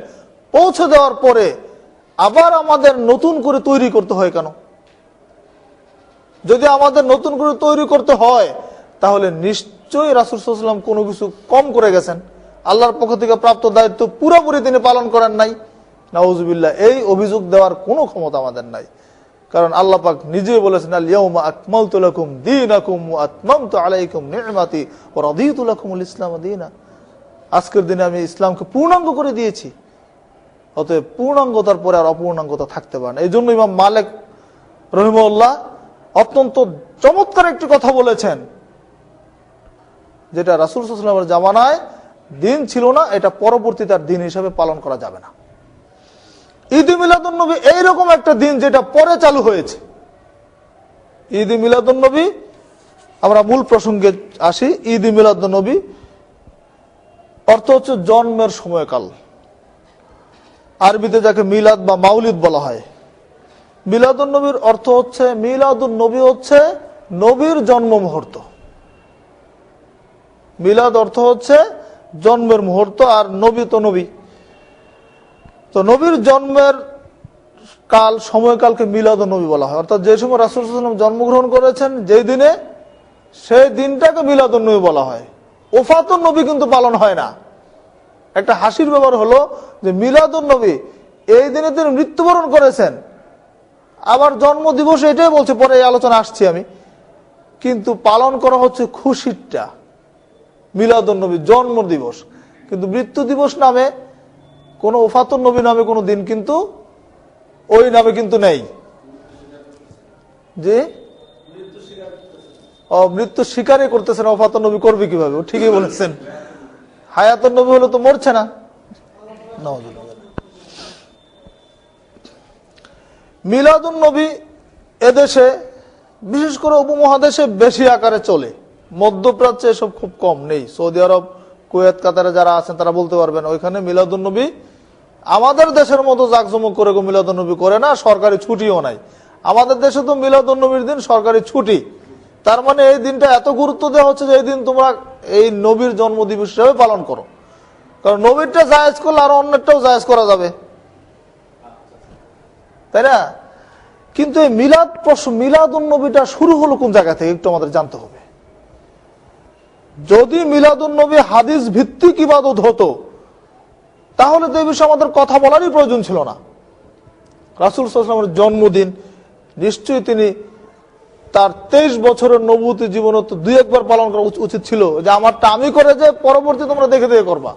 পৌঁছে দেওয়ার পরে আবার আমাদের নতুন করে তৈরি করতে হয় কেন? যদি আমাদের নতুন করে তৈরি করতে হয়, তাহলে নিশ্চয়ই রাসূল সাল্লাল্লাহু আলাইহি ওয়াসাল্লাম কোনো কিছু কম করে গেছেন, আল্লাহর পক্ষ থেকে প্রাপ্ত দায়িত্ব পুরোপুরি তিনি পালন করেন নাই। নাউযুবিল্লাহ, এই অভিযোগ দেওয়ার কোনো ক্ষমতা আমাদের নাই। কারণ আল্লাহ পাক নিজেই বলেছেন, আল ইয়াউমা আকমালতু লাকুম দীনাকুম ওয়া আতমামতু আলাইকুম নি'মাতি ওয়া রাদিতু লাকুমুল ইসলাম দীনা। আজকের দিনে আমি ইসলামকে পূর্ণাঙ্গ করে দিয়েছি। অতএব পূর্ণাঙ্গতার পরে আর অপূর্ণাঙ্গতা থাকতে পারে না। এই জন্য ইমাম মালিক রাহিমাহুল্লাহ অত্যন্ত চমৎকার একটি কথা বলেছেন, যেটা রাসূল সাল্লাল্লাহু আলাইহি ওয়াসাল্লামের জামানায় দিন ছিল না, এটা পরবর্তী তার দিন হিসাবে পালন করা যাবে না। ঈদ মিলাদুন নবী এইরকম একটা দিন যেটা পরে চালু হয়েছে। ঈদ মিলাদুন নবী, আমরা মূল প্রসঙ্গে আসি। ঈদ মিলাদুন নবী অর্থ হচ্ছে জন্মের সময়কাল, আরবিতে যাকে মিলাদ বা মাউলিদ বলা হয়। মিলাদুন নবীর অর্থ হচ্ছে, মিলাদুন নবী হচ্ছে নবীর জন্ম মুহূর্ত। মিলাদ অর্থ হচ্ছে জন্মের মুহূর্ত, আর নবী তো নবী। তো নবীর জন্মের কাল সময়কালকে মিলাদুন নবী বলা হয়। অর্থাৎ যে সময় রাসূল সাল্লাল্লাহু আলাইহি ওয়াসাল্লাম জন্মগ্রহণ করেছেন যেই দিনে, সেই দিনটাকে মিলাদুন নবী বলা হয়। ওফাতুন নবী কিন্তু পালন হয় না। একটা হাসির ব্যাপার হলো যে মিলাদুন নবী এই দিনে তিনি মৃত্যুবরণ করেছেন, আবার জন্ম দিবস এটাই বলছে, পরে এই আলোচনা আসছি আমি, কিন্তু পালন করা হচ্ছে খুশিরটা, মিলাদুন নবী জন্ম দিবস। কিন্তু মৃত্যু দিবস নামে কোনো ওফাতুন নবী নামে কোনো দিন কিন্তু ওই নামে কিন্তু নেই। যে মৃত্যু স্বীকারই করতেছেন, ওফাতুন নবী করবে কিভাবে? ঠিকই বলেছেন, হায়াতুন নবী হলো তো মরছে না। মিলাদুন নবী এদেশে বিশেষ করে উপমহাদেশে বেশি আকারে চলে, মধ্যপ্রাচ্যে এসব খুব কম, নেই। সৌদি আরব, কুয়েত, কাতারে যারা আছেন তারা বলতে পারবেন, ওইখানে মিলাদুন নবী আমাদের দেশের মতো জাকজমক করে মিলাদুন নবী করে না, সরকারি ছুটিও নাই। আমাদের দেশে তো মিলাদুন নবীর দিন সরকারি ছুটি, তার মানে এই দিনটা এত গুরুত্ব দেওয়া হচ্ছে যে এই দিন তোমরা এই নবীর জন্মদিবস হিসেবে পালন করো। কারণ নবীরটা জায়েজ করলে আরো অন্যটাও জায়েজ করা যাবে, তাই না? কিন্তু এই মিলাদুন নবীটা শুরু হলো কোন জায়গা থেকে একটু আমাদের জানতে হবে। যদি মিলাদুন নবী হাদিস ভিত্তিক ইবাদত হতো তাহলে তো এই বিষয়ে আমাদের কথা বলারই প্রয়োজন ছিল না। রাসূল সাল্লাল্লাহু আলাইহি ওয়াসাল্লামের জন্মদিন নিশ্চয়ই তিনি তার 23 বছরের নবুয়তি জীবনে তো 2-1 বার পালন করা উচিত ছিল, যে আমারটা আমি করে যে পরবর্তী তোমরা দেখে দেখে করবা।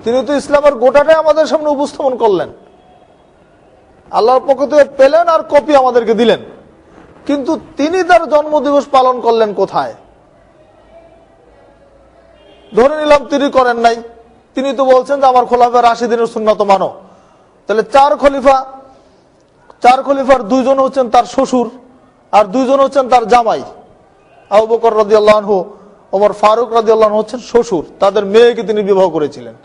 তিনি তো ইসলামের গোটাটাই আমাদের সামনে উপস্থাপন করলেন, আল্লাহর পক্ষ থেকে পেলেন আর কপি আমাদেরকে দিলেন। কিন্তু তিনি তার জন্মদিবস পালন করলেন কোথায়? ধরে নিলাম তিনি করেন নাই, তিনি তো বলছেন যে আমার খোলাফা রাশিদিনের সুন্নাত মানো। তাহলে চার খলিফার 2 জন হচ্ছেন তার শ্বশুর আর 2 জন হচ্ছেন তার জামাই। আবু বকর রাদিয়াল্লাহু আনহু, ওমর ফারুক রাদিয়াল্লাহু আনহু হচ্ছেন শ্বশুর, তাদের মেয়েকে তিনি বিবাহ করেছিলেন।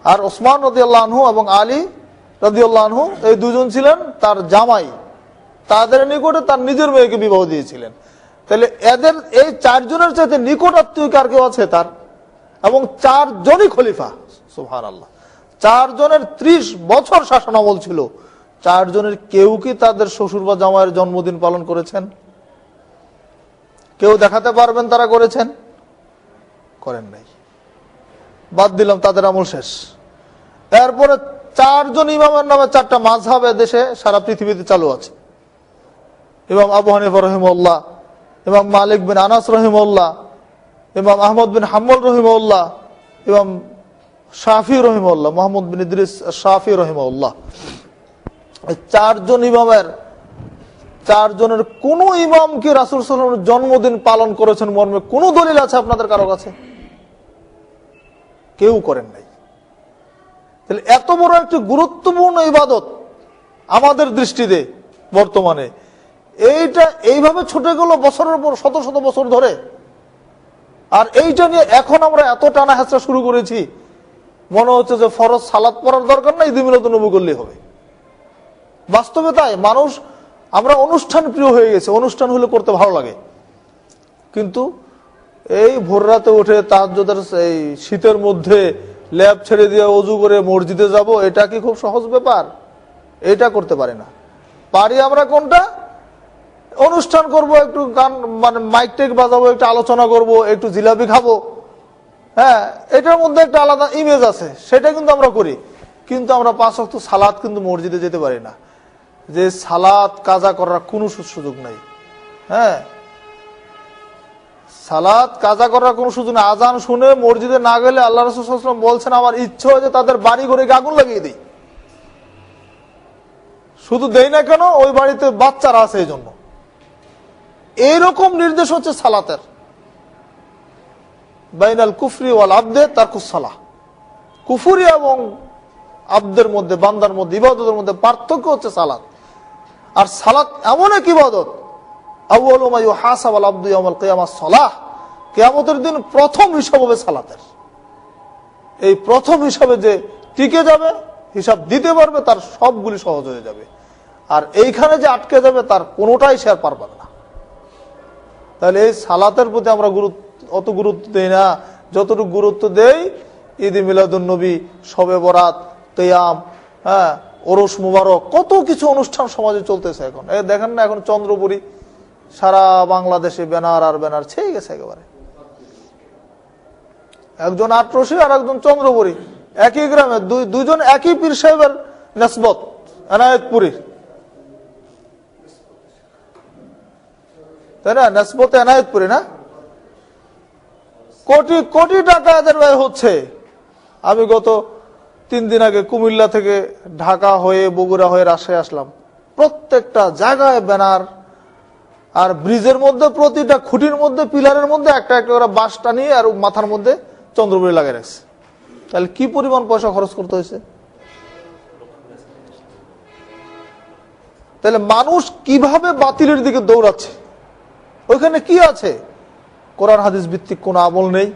আর ওসমান রাদিয়াল্লাহু আনহু এবং আলী রাদিয়াল্লাহু আনহু এই 2 জন ছিলেন তার জামাই, তাদের নিকটে তার নিজের মেয়েকে বিবাহ দিয়েছিলেন। তাহলে এদের এই 4 জনের চাইতে নিকট আত্মীয় কার কেউ আছে তার? এবং 4 জনই খলিফা, সুবহানাল্লাহ। 4 জনের 30 বছর শাসনামল ছিল, 4 জনের কেউ কি তাদের শ্বশুর বা জামাইয়ের জন্মদিন পালন করেছেন? কেউ দেখাতে পারবেন তারা করেছেন? করেন নাই, বাদ দিলাম, তাদের আমল শেষ। এরপরে 4 জন ইমামের নামে 4টা মাযহাব দেশে সারা পৃথিবীতে চালু আছে। ইমাম আবু হানিফা রাহিমাহুল্লাহ, ইমাম মালিক বিন আনাস রাহিমাহুল্লাহ, ইমাম আহমদ বিন হাম্বল রাহিমাহুল্লাহ, ইমাম শাফি রাহিমাহুল্লাহ, মুহাম্মদ বিন ইদ্রিস শাফি রাহিমাহুল্লাহ। এই 4 জন ইমামের 4 জনের কোন ইমাম কি রাসূল সাল্লাল্লাহু আলাইহি ওয়াসাল্লামের জন্মদিন পালন করেছেন মর্মে কোন দলিল আছে আপনাদের কারো কাছে? কেউ করেন নাই। তাহলে এত বড় একটি গুরুত্বপূর্ণ ইবাদত আমাদের দৃষ্টিতে বর্তমানে এইটা এইভাবে ছুটে গেল বছরের পর শত শত বছর ধরে। আর এইটা নিয়ে এখন আমরা এত টানা হেঁচড়া শুরু করেছি, মনে হচ্ছে যে ফরজ সালাত পড়ার দরকার নাই, ঈদ মিলাদুন নবী করলেই হবে। বাস্তবে তাই, মানুষ আমরা অনুষ্ঠান প্রিয় হয়ে গেছে, অনুষ্ঠান হলে করতে ভালো লাগে। কিন্তু এই ভোর রাতে উঠে তাহাজ্জুদের এই শীতের মধ্যে ল্যাব ছেড়ে দিয়ে ওযু করে মসজিদে যাব, এটা কি খুব সহজ ব্যাপার? এটা করতে পারি না। পারি আমরা কোনটা? অনুষ্ঠান করব, একটু গান মানে মাইক টেক বাজাবো, একটু আলোচনা করব, একটু জিলাপি খাবো, হ্যাঁ, এটার মধ্যে একটা আলাদা ইমেজ আছে, সেটা কিন্তু আমরা করি। কিন্তু আমরা 5 ওয়াক্ত সালাত কিন্তু মসজিদে যেতে পারি না, যে সালাত কাজা করার কোনো সুযোগ নাই। হ্যাঁ, সালাত কাজা করার কোনো সুযোগ নেই। আজান শুনে মসজিদে না গেলে আল্লাহ রাসূল সাল্লাল্লাহু আলাইহি ওয়াসাল্লাম বলছেন আমার ইচ্ছা হয় যে তাদের বাড়ি ঘরে আগুন লাগিয়ে দিই। শুধু দেই না কেন, ওই বাড়িতে বাচ্চারা আছে এই জন্য। এইরকম নির্দেশ হচ্ছে সালাতের। বাইনাল কুফরি ওয়াল আবদে তারকুস সালাহ, কুফরি এবং আবদের মধ্যে, বান্দার মধ্যে, ইবাদতের মধ্যে পার্থক্য হচ্ছে সালাত। আর সালাত এমন এক ইবাদত, আউয়ালু মা ইউহাসাবু আল আবদু ইয়াউমাল কিয়ামাহ সালাহ, কিয়ামতের দিন প্রথম হিসাব হবে সালাতের। এই প্রথম হিসাবে যে টিকে যাবে, হিসাব দিতে পারবে, তার সবগুলি সহজ হয়ে যাবে। আর এইখানে যে আটকে যাবে তার কোনোটাই সে আর পারবে না। তাহলে এই সালাতের প্রতি আমরা অত গুরুত্ব দেই না যতটুকু গুরুত্ব দেই ঈদ মিলাদুন নবী, শবে বরাত, কিয়াম, হ্যাঁ, ওরস মুবারক, কত কিছু অনুষ্ঠান সমাজে চলতেছে এখন। দেখেন না এখন চন্দ্রপুরী, সারা বাংলাদেশে ব্যানার আর ব্যানার ছেয়ে গেছে একেবারে। একজন আটরশি আর একজন চন্দ্রপুরী, একই গ্রামে, দুইজন একই পীর সাহেবের নেসবত, এনায়েতপুরী, তাই না? নেসবত এনায়েতপুরী না? কোটি কোটি টাকা এদের ব্যয় হচ্ছে। আমি গত 3 দিন আগে কুমিল্লা থেকে ঢাকা হয়ে বগুড়া হয়ে রাজশাহী আসলাম, প্রত্যেকটা জায়গায় ব্যানার, আর ব্রিজের মধ্যে প্রতিটা খুঁটির মধ্যে পিলারের মধ্যে একটা একটা করে বাঁশ টানিয়ে আর মাথার মধ্যে চন্দ্রপুরী লাগিয়ে রাখছে। তাহলে কি পরিমাণ পয়সা খরচ করতে হয়েছে? তাহলে মানুষ কিভাবে বাতিলের দিকে দৌড়াচ্ছে? ওইখানে কি আছে? কোরআন হাদিস ভিত্তিক কোন আমল নেই।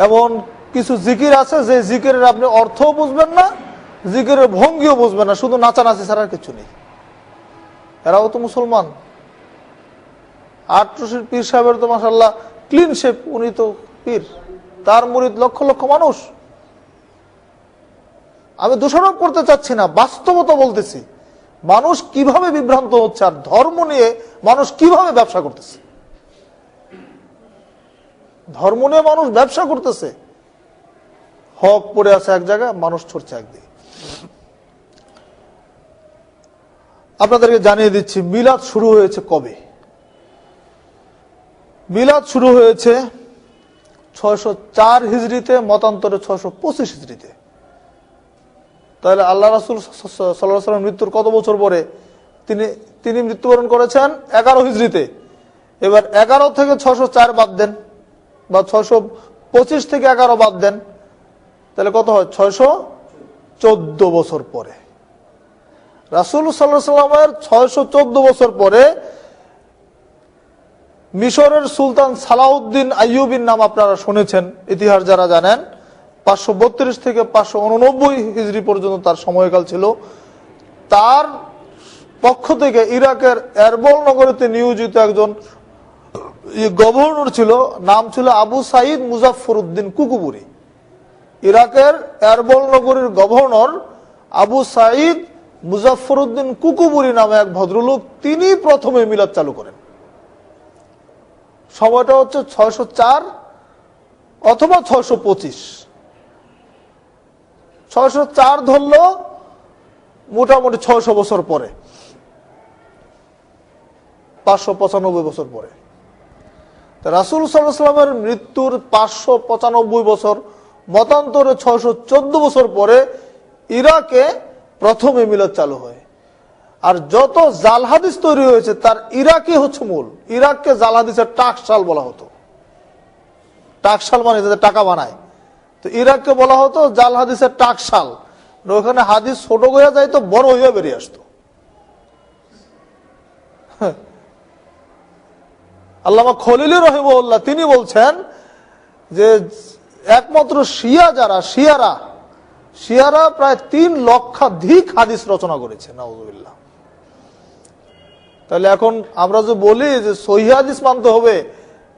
এমন কিছু জিকির আছে যে জিকিরের আপনি অর্থও বুঝবেন না, জিকিরের ভঙ্গিও বুঝবেন না, শুধু নাচানাচি ছাড়া কিছু নেই। এরাও তো মুসলমান। আটরশির পীর সাহেবের তো মাশাআল্লাহ ক্লিন শেপ, উনি তো পীর, তার মুরিদ লক্ষ লক্ষ মানুষ। আমি দোষারোপ করতে চাচ্ছি না, বাস্তবতা বলতেছি। মানুষ কিভাবে বিভ্রান্ত হচ্ছে, আর ধর্ম নিয়ে মানুষ কিভাবে ব্যবসা করতেছে। ধর্ম নিয়ে মানুষ ব্যবসা করতেছে, হক পড়ে আছে এক জায়গায়, মানুষ ছড়ছে একদিকে। আপনাদেরকে জানিয়ে দিচ্ছি মিলাদ শুরু হয়েছে কবে। মিলাদ শুরু হয়েছে 604 হিজরিতে, মতান্তরে 625 হিজরিতে। তাহলে আল্লাহ রাসূল সাল্লাল্লাহু আলাইহি ওয়াসাল্লাম মৃত্যুর কত বছর পরে? তিনি মৃত্যুবরণ করেছেন 11 হিজরিতে। এবার 11 থেকে 604 বাদ দেন, বা 625 থেকে 11 বাদ দেন, তাহলে কত হয়? 614 বছর পরে। রাসূল সাল্লাল্লাহু আলাইহি ওয়াসাল্লামের 614 বছর পরে মিশরের সুলতান সালাউদ্দিন আইয়ুবীর নাম আপনারা শুনেছেন, ইতিহাস যারা জানেন। 532 থেকে 589 হিজরি পর্যন্ত তার সময়কাল ছিল। তার পক্ষ থেকে ইরাকের এরবল নগরীতে নিয়োজিত একজন গভর্নর ছিল, নাম ছিল আবু সাঈদ মুজাফফর উদ্দিন কুকুবুরি। ইরাকের এরবল নগরীর গভর্নর আবু সাঈদ মুজাফফর উদ্দিন কুকুবুরি নামে এক ভদ্রলোক, তিনি প্রথমে মিলাদ চালু করেন। সময়টা হচ্ছে 604 অথবা 625। 604 ধরলো মোটামুটি 600 বছর পরে, 595 বছর পরে। রাসূল সাল্লাল্লাহু আলাইহি ওয়াসাল্লামের মৃত্যুর 595 বছর, মতান্তরে 614 বছর পরে ইরাকে প্রথমে মিলাদ চালু হয়। আর যত জাল হাদিস তৈরি হয়েছে তার ইরাকই হচ্ছে মূল। ইরাককে জাল হাদিসের টাকশাল বলা হতো। টাকশাল মানে যাদের টাকা বানায়, তো ইরাককে বলা হতো জাল হাদিসের টাকশাল। ওখানে হাদিস ছোট হয়ে যায় তো বড় হয়ে বেরিয়ে আসতো। আল্লামা খলিলি রাহিমাহুল্লাহ তিনি বলছেন যে একমাত্র শিয়ারা প্রায় 3 লক্ষাধিক হাদিস রচনা করেছে। নাউযুবিল্লাহ। তাহলে এখন আমরা যে বলি যে সহিহ হাদিস মানতে হবে,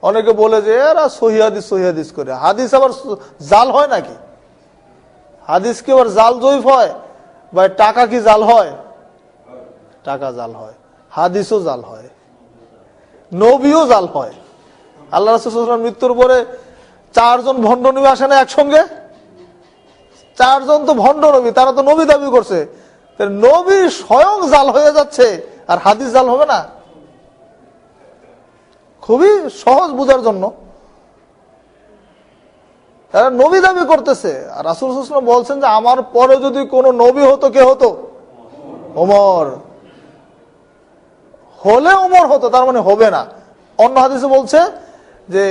অনেকে বলে যে এরা সহিহ হাদিস করে। হাদিস আবার জাল হয় নাকি? হাদিস কি আবার জাল জয়ীফ হয়? বা টাকা কি জাল হয়? টাকা জাল হয়, হাদিসও জাল হয়, নবীও জাল হয়। আল্লাহ রাসূল সাল্লাল্লাহু আলাইহি ওয়াসাল্লাম মৃত্যুর পরে 4 জন ভণ্ড নবী আসে না একসঙ্গে? 4 জন তো ভণ্ড নবী, তারা তো নবী দাবি করছে। নবী স্বয়ং জাল হয়ে যাচ্ছে, আর হাদিস জাল হবে না? খুবই সহজ বুঝার জন্য। তারা নবী দাবি করতেছে, আর রাসূল সাল্লাল্লাহু আলাইহি ওয়াসাল্লাম বলছেন যে আমার পরে যদি কোনো নবী হতো, কে হতো? ওমর। হলে ওমর হতো, তার মানে হবে না। অন্য হাদিসে বলছে যে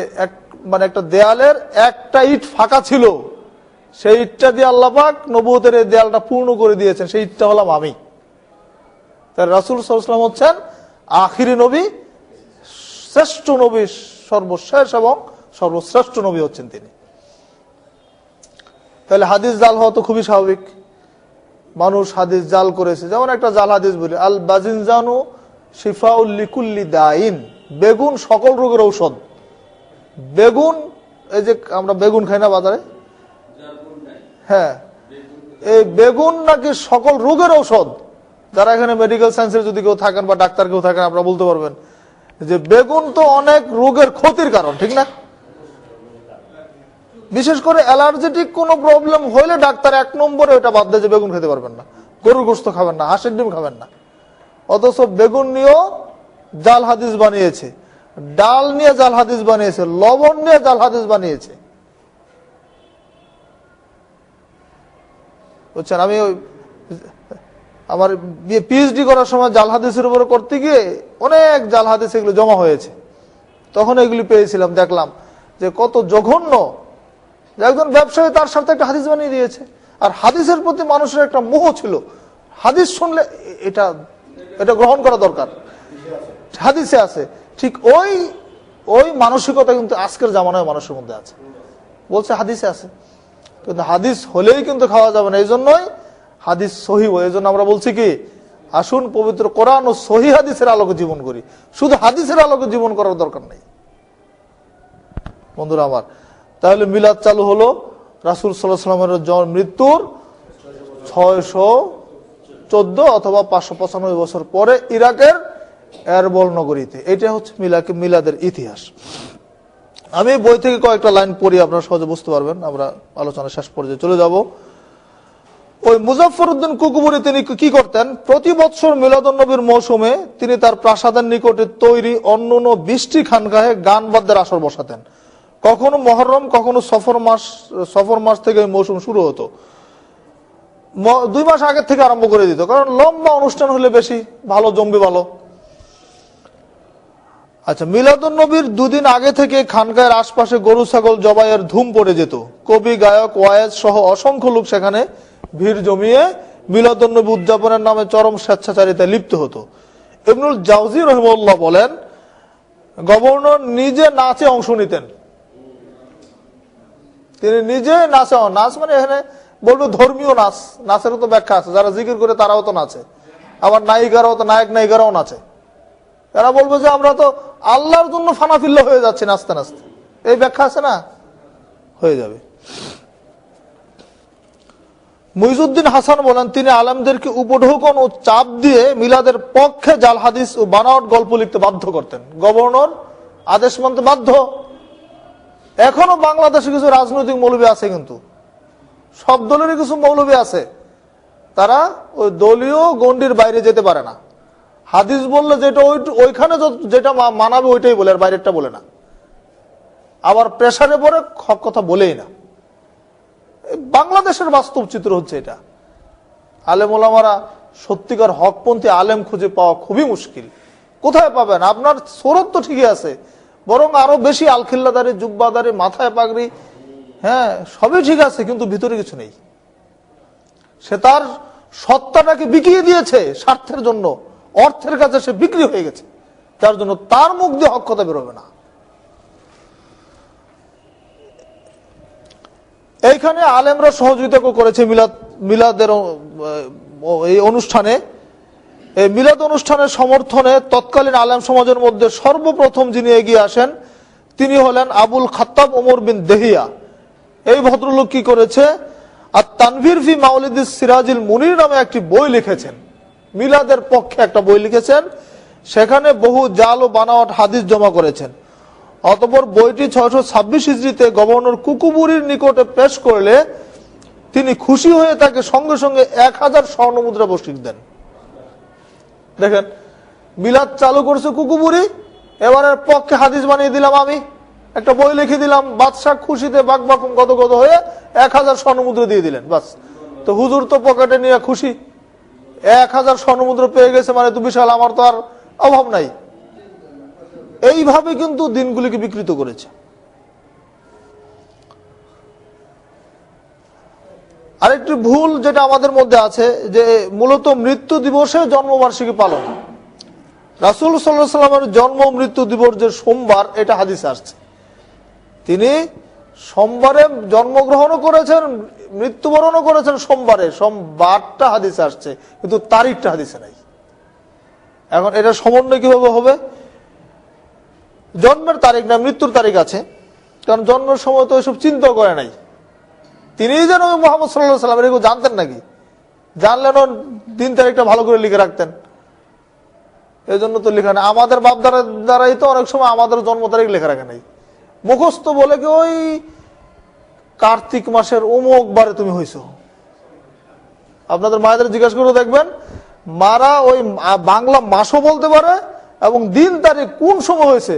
একটা দেয়ালের একটা ইট ফাঁকা ছিল, সেই ইটটা দিয়ে আল্লাহ পাক নবুয়তের এই দেয়ালটা পূর্ণ করে দিয়েছেন, সেই ইটটা হলাম আমি। তার রাসূল সাল্লাল্লাহু আলাইহি ওয়াসাল্লাম হচ্ছেন আখিরি নবী, শ্রেষ্ঠ নবী, সর্বশেষ এবং সর্বশ্রেষ্ঠ নবী হচ্ছেন তিনি। তাহলে হাদিস জাল হওয়া তো খুবই স্বাভাবিক। মানুষ হাদিস জাল করেছে। যেমন একটা জাল হাদিস বলি, আল বাজিনজানু শিফাউল লিকুল্লি দাইন, বেগুন সকল রোগের ঔষধ। বেগুন, এই যে আমরা বেগুন খাই না বাজারে, হ্যাঁ, এই বেগুন নাকি সকল রোগের ঔষধ। যারা এখানে মেডিকেল সায়েন্সের যদি কেউ থাকেন বা ডাক্তার কেউ থাকেন, আপনারা বলতে পারবেন যে বেগুন তো অনেক রোগের ক্ষতির কারণ, ঠিক না? বিশেষ করে অ্যালার্জেটিক কোনো প্রবলেম হইলে ডাক্তার 1 নম্বরে ওটা বাদ দেয় যে বেগুন খেতে পারবেন না, গরুর গোশত খাবেন না, হাঁসের ডিম খাবেন না। অথচ বেগুন নিয়েও জাল হাদিস বানিয়েছে, ডাল নিয়ে জাল হাদিস বানিয়েছে, লবণ নিয়ে জাল হাদিস বানিয়েছে। বুঝছেন, আমি আমার পিএইচডি করার সময় জাল হাদিসের উপরে করতে গিয়ে অনেক জাল হাদিস এগুলো জমা হয়েছে। তখন এগুলি পেয়েছিলাম, দেখলাম যে কত জঘন্য। একজন ব্যবসায়ী তার সাথে একটা হাদিস বানিয়ে দিয়েছে। আর হাদিসের প্রতি মানুষের একটা মোহ ছিল, হাদিস শুনলে এটা এটা গ্রহণ করা দরকার, হাদিসে আছে। ঠিক ওই মানসিকতা কিন্তু আজকের জামানায় মানুষের মধ্যে আছে। বলছে হাদিসে আছে, কিন্তু হাদিস হলেই কিন্তু খাওয়া যাবে না। এই জন্যই হাদিস সহি, এই জন্য আমরা বলছি কি, আসুন পবিত্র কোরআন ও সহি হাদিসের আলোকে জীবন করি, শুধু হাদিসের আলোকে জীবন করার দরকার নেই। বন্ধুরা আমার, তাহলে মিলাদ চালু হলো রাসূল সাল্লাল্লাহু আলাইহি ওয়াসাল্লামের মৃত্যুর 614 অথবা 595 বছর পরে ইরাকের এরবল নগরীতে। এটা হচ্ছে মিলাদের ইতিহাস। আমি বই থেকে কয়েকটা লাইন পড়ি, আপনারা সহজে বুঝতে পারবেন। আমরা আলোচনা শেষ পর্যায়ে চলে যাব। ওই মুজাফফরউদ্দিন কুকুবুরি তিনি কি করতেন, প্রতি বছর মিলাদুন্নবীর মৌসুমে তিনি তার প্রাসাদের নিকটে তৈরি অন্যান্য 20টি খানকাহে গান বাদ্যের আসর বসাতেন। কখনো মহররম, কখনো সফর মাস থেকে মৌসুম শুরু হতো। 2 মাস আগের থেকে আরম্ভ করে দিত, কারণ লম্বা অনুষ্ঠান হলে বেশি ভালো জমবে ভালো। আচ্ছা, মিলাদুন্নবীর 2 দিন আগে থেকে খানকায়ের আশপাশে গরু ছাগল জবাইয়ের ধুম পড়ে যেত। কবি, গায়ক, ওয়ায়েজ সহ অসংখ্য লোক সেখানে ভিড় জমিয়ে মিলাদুন্নবী উদযাপনের নামে চরম স্বেচ্ছাচারিতায় লিপ্ত হতো। ইবনুল জাওজি রাহিমাহুল্লাহ বলেন, গভর্নর নিজে নাচে অংশ নিতেন। তিনি নিজে নাচ মানে এখানে বলবো ধর্মীয় নাচ, নাচেরও তো ব্যাখ্যা আছে। যারা জিকির করে তারাও তো নাচে, আবার নায়িকারাও তো, নায়ক নায়িকারাও নাচে। এরা বলবো যে আমরা তো আল্লাহর জন্য ফানাফিল্লা হয়ে যাচ্ছি নাচতে নাচতে, এই ব্যাখ্যা আছে না, হয়ে যাবে। মুইজউদ্দিন হাসান বলেন, তিনি আলেমদেরকে উপঢৌকন ও চাপ দিয়ে মিলাদের পক্ষে জাল হাদিস ও বানাওয়াট গল্প লিখতে বাধ্য করতেন। গভর্নর আদেশ মানতে বাধ্য। এখনো বাংলাদেশে কিছু রাজনৈতিক মৌলবী আছে, কিন্তু সব দলেরই কিছু মৌলবী আছে, তারা ওই দলীয় গণ্ডির বাইরে যেতে পারে না। হাদিস বললে যেটা ওইখানে যেটা মানাবে ওইটাই বলে, আর বাইরেরটা বলে না। আবার প্রেসারে পরে হক কথা বলেই না। বাংলাদেশের বাস্তব চিত্র হচ্ছে এটা। আলেম ওলামারা সত্যিকার হকপন্থী আলেম খুঁজে পাওয়া খুবই মুশকিল। কোথায় পাবেন? আপনার সরত তো ঠিকই আছে, বরং আরো বেশি আলখিল্লাদারি, জুব্বাদারি, মাথায় পাগড়ি, হ্যাঁ সবই ঠিক আছে, কিন্তু ভিতরে কিছু নেই। সে তার সত্তাটাকে বিকিয়ে দিয়েছে স্বার্থের জন্য, অর্থের কাছে সে বিক্রি হয়ে গেছে, যার জন্য তার মুখ দিয়ে হক কথা বেরোবে না। এইখানে আলেমরা সহযোগিতা করেছে মিলাদের এই অনুষ্ঠানে। এই মিলাদ অনুষ্ঠানের সমর্থনে তৎকালীন আলেম সমাজের মধ্যে সর্বপ্রথম যিনি এগিয়ে আসেন তিনি হলেন আবুল খাত্তাব ওমর বিন দেহিয়া। এই ভদ্রলোক কি করেছে, আর তানভীর ফি মাউলিদিস সিরাজিল মুনির নামে একটি বই লিখেছেন। মিলাদের পক্ষে একটা বই লিখেছেন, সেখানে বহু জাল ও বানাওয়াট হাদিস জমা করেছেন। অতঃপর বইটি 626 হিজরিতে গভর্নর কুকুবুরির নিকটে পেশ করলে তিনি খুশি হয়ে তাকে সঙ্গে সঙ্গে 1000 স্বর্ণমুদ্রা বর্ষিক দেন। দেখেন, মিলাদ চালু করছে কুকুবুরি, এবারের পক্ষে হাদিস বানিয়ে দিলাম আমি, একটা বই লিখে দিলাম, বাদশাহ খুশিতে বাকবাকুম গদগদ হয়ে 1000 স্বর্ণমুদ্রা দিয়ে দিলেন। বাস, তো হুজুর তো পকেটে নিয়ে খুশি, 1000 স্বর্ণমুদ্রা পেয়ে গেছে, মানে তো বিশাল, আমার তো আর অভাব নাই। এইভাবে কিন্তু দিনগুলিকে বিকৃত করেছে। আরেকটি ভুল যেটা আমাদের মধ্যে আছে, যে মূলত মৃত্যু দিবসে জন্মবার্ষিকী পালন। রাসূল সাল্লাল্লাহু আলাইহি ওয়াসাল্লামের জন্ম মৃত্যু দিবস যে সোমবার, এটা হাদিসে আসছে। তিনি সোমবারে জন্মগ্রহণও করেছেন, মৃত্যুবরণও করেছেন সোমবারে, সোমবারটা হাদিসে আসছে, কিন্তু তারিখটা হাদিসে নাই। এখন এটা সমন্বয় কিভাবে হবে? জন্মের তারিখ না, মৃত্যুর তারিখ আছে, কারণ জন্মের সময় তো এসব চিন্তা করে নাই। তিনিই যেন মোহাম্মদ সাল্লাল্লাহু আলাইহি ওয়াসাল্লাম এরকম জানতেন নাকি? জানলেনও দিন তারিখটা ভালো করে লিখে রাখতেন। এই জন্য তো লেখা নেই। আমাদের বাপ দ্বারাই তো অনেক সময় আমাদের জন্ম তারিখ লেখা রাখে নাই, মুখস্থ বলে কি ওই কার্তিক মাসের অমুক বারে তুমি হইছো। আপনাদের মায়েদের জিজ্ঞাসা করে দেখবেন, মারা ওই বাংলা মাসও বলতে পারে এবং দিন তারিখ কোন সময় হয়েছে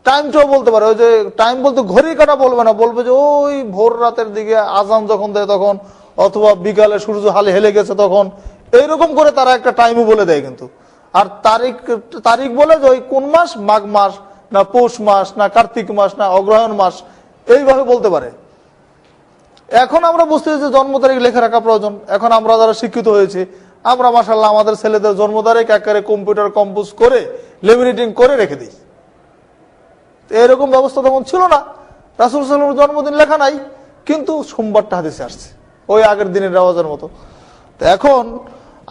টাইমটাও বলতে পারে। ওই যে টাইম বলতে ঘড়ি কাটা বলবে না, বলবে যে ওই ভোর রাতের দিকে আজান যখন দেয় তখন, অথবা বিকালে সূর্য হালে হেলে গেছে তখন, এইরকম করে তারা একটা টাইমও বলে দেয়। কিন্তু আর তারিখ বলে যে ওই কোন মাস, মাঘ মাস না পৌষ মাস না কার্তিক মাস না অগ্রহায়ণ মাস, এইভাবে বলতে পারে। এখন আমরা বুঝতেছি যে জন্ম তারিখ লেখা রাখা প্রয়োজন। এখন আমরা যারা শিক্ষিত হয়েছি, আমরা মাশাআল্লাহ আমাদের ছেলেদের জন্ম তারিখ একেবারে কম্পিউটার কম্পোজ করে লেমিনেটিং করে রেখে দিই। এরকম ব্যবস্থা তখন ছিল না। রাসূল সাল্লাল্লাহু আলাইহি ওয়াসাল্লামের জন্মদিন লেখা নাই, কিন্তু সোমবারটা হাদিসে আসছে ওই আগের দিনের রেওয়াজের মতো। তো এখন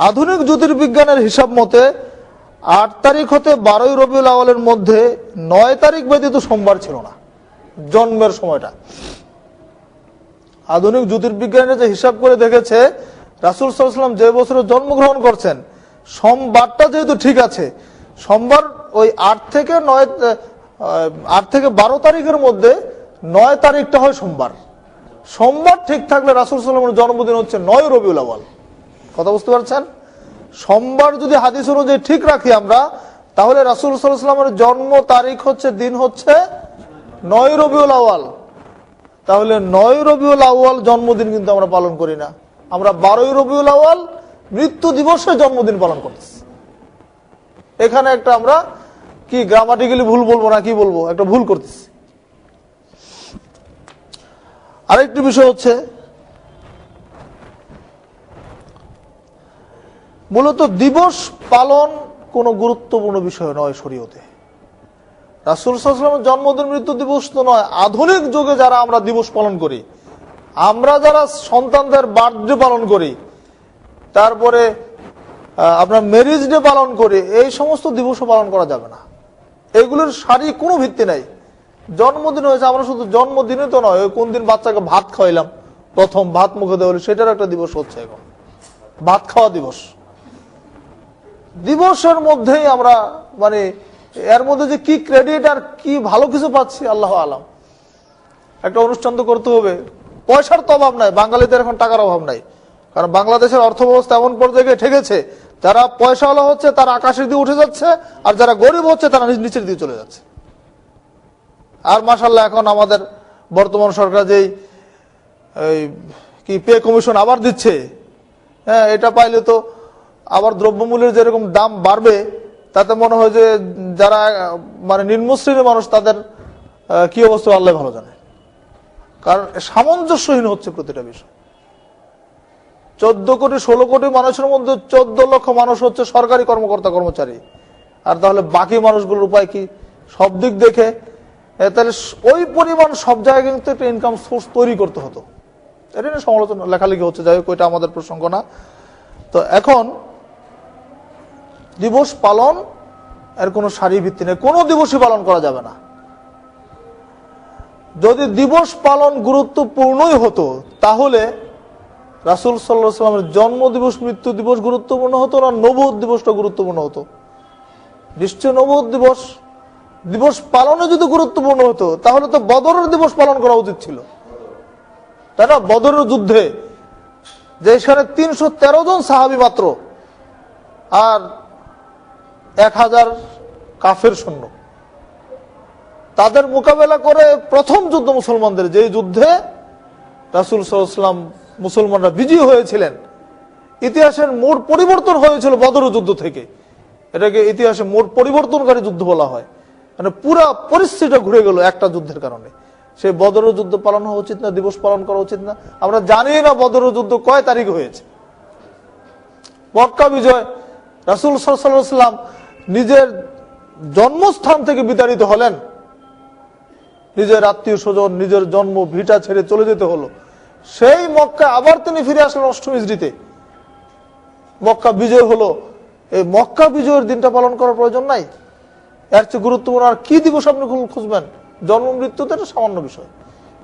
আধুনিক জ্যোতির্বিজ্ঞানের হিসাব মতে 8 তারিখ হতে 12 রবিউল আউয়ালের মধ্যে 9 তারিখ ব্যতীত সোমবার ছিল না জন্মের সময়টা। আধুনিক জ্যোতির্বিজ্ঞানের যে হিসাব করে দেখেছে, রাসূল সাল্লাল্লাহু আলাইহি ওয়াসাল্লাম যে বছরে জন্মগ্রহণ করছেন সোমবারটা যেহেতু ঠিক আছে, সোমবার ওই 8 থেকে 12 তারিখের মধ্যে 9 তারিখটা হয় সোমবার। সোমবার ঠিক থাকলে রাসূল সাল্লাল্লাহু আলাইহি ওয়াসাল্লামের জন্মদিন হচ্ছে 9 রবিউল আউয়াল। কথা বুঝতে পারছেন? সোমবার যদি হাদিস অনুযায়ী ঠিক রাখি আমরা, তাহলে রাসূল সাল্লাল্লাহু আলাইহি ওয়াসাল্লামের জন্ম তারিখ হচ্ছে, দিন হচ্ছে 9 রবিউল আউয়াল। তাহলে 9 রবিউল আউয়াল জন্মদিন কিন্তু আমরা পালন করি না, আমরা 12 রবিউল আউয়াল মৃত্যু দিবসে জন্মদিন পালন করতেছি। এখানে একটা আমরা কি গ্রামাটিক্যালি ভুল বলবো না কি বলবো, একটা ভুল করতেছি। আরেকটি বিষয় হচ্ছে, মূলত দিবস পালন কোনো গুরুত্বপূর্ণ বিষয় নয় শরীয়তে। রাসূল সাল্লাল্লাহু আলাইহি ওয়াসাল্লামের জন্মদিন মৃত্যু দিবস তো নয়। আধুনিক যুগে যারা আমরা দিবস পালন করি, আমরা যারা সন্তানদের বার্থডে পালন করি, তারপরে আপনার ম্যারেজ ডে পালন করি, এই সমস্ত দিবসও পালন করা যাবে না। এগুলোর শারীরিক কোনো ভিত্তি নাই। জন্মদিন হয়েছে, আমরা শুধু জন্মদিনে তো নয়, কোন দিন বাচ্চাকে ভাত খাওয়াইলাম, প্রথম ভাত মুখে দেওয়া হলো, সেটার একটা দিবস হচ্ছে এখন ভাত খাওয়া দিবস। দিবসের মধ্যেই আমরা মানে এর মধ্যে যে কি ক্রেডিট আর কি ভালো কিছু পাচ্ছি আল্লাহ আলাম। একটা অনুষ্ঠান তো করতে হবে, পয়সার তো অভাব নাই, বাঙালিদের এখন টাকার অভাব নাই। কারণ বাংলাদেশের অর্থ ব্যবস্থা এমন পর্যায়ে ঠেকেছে, যারা পয়সাওয়ালা হচ্ছে তারা আকাশের দিয়ে উঠে যাচ্ছে, আর যারা গরিব হচ্ছে তারা নিচের দিয়ে চলে যাচ্ছে। আর মাশাআল্লাহ এখন আমাদের বর্তমান সরকার যেই কি পে কমিশন আবার দিচ্ছে, হ্যাঁ, এটা পাইলে তো আবার দ্রব্যমূল্যের যেরকম দাম বাড়বে, তাতে মনে হয় যে যারা মানে নিম্ন শ্রেণীর মানুষ তাদের কি অবস্থা আল্লাহ ভালো জানে। কারণ সামঞ্জস্যহীন হচ্ছে প্রতিটা বিষয়। 14 কোটি 16 কোটি মানুষের মধ্যে 14 লক্ষ মানুষ হচ্ছে সরকারি কর্মকর্তা কর্মচারী, আর তাহলে বাকি মানুষগুলোর উপায় কি? সব দিক দেখে তাহলে ওই পরিমাণ সব জায়গায় কিন্তু একটা ইনকাম সোর্স তৈরি করতে হতো। এটা নিয়ে সমালোচনা লেখালেখি হচ্ছে, যাই হোক ওইটা আমাদের প্রসঙ্গ না। তো এখন দিবস পালন এর কোনো সারি ভিত্তি নেই, কোনো দিবসই পালন করা যাবে না। যদি দিবস পালন গুরুত্বপূর্ণই হতো, তাহলে রাসূল সাল্লাল্লাহু আলাইহি ওয়াসাল্লামের জন্ম দিবস মৃত্যু দিবস গুরুত্বপূর্ণ হতো না, নবুয়ত দিবসটা গুরুত্বপূর্ণ হতো? নিশ্চয় নবুয়ত দিবস পালনে যদি গুরুত্বপূর্ণ হতো, তাহলে তো বদরের দিবস পালন করা উচিত ছিল, তাই না? বদরের যুদ্ধে যেখানে 313 জন সাহাবী মাত্র আর 1000 কাফের সৈন্য, তাদের মোকাবেলা করে প্রথম যুদ্ধ মুসলমানদের, যে যুদ্ধে রাসূল সাল্লাল্লাহু আলাইহি ওয়াসাল্লাম মুসলমানরা বিজয়ী হয়েছিলেন, ইতিহাসের মোড় পরিবর্তন হয়েছিল বদর যুদ্ধ থেকে। এটাকে ইতিহাসে মোড় পরিবর্তনকারী যুদ্ধ বলা হয়। মানে পুরা পরিস্থিতিটা ঘুরে গেল একটা যুদ্ধের কারণে। সেই বদর যুদ্ধ পালন হওয়া উচিত না? দিবস পালন করা উচিত না? আমরা জানি না বদর যুদ্ধ কয় তারিখে হয়েছে। মক্কা বিজয়, রাসূল সাল্লাল্লাহু আলাইহি ওয়াসাল্লাম নিজের জন্মস্থান থেকে বিতাড়িত হলেন, নিজের আত্মীয় স্বজন নিজের জন্ম ভিটা ছেড়ে চলে যেতে হলো। সেই মক্কা আবার তিনি ফিরে আসলেন 8ম হিজরিতে, মক্কা বিজয় হলো। এই মক্কা বিজয়ের দিনটা পালন করার প্রয়োজন নাই? এর চেয়ে গুরুত্বপূর্ণ আর কি দিবস আপনি খুঁজবেন? জন্ম মৃত্যু তো একটা সামান্য বিষয়,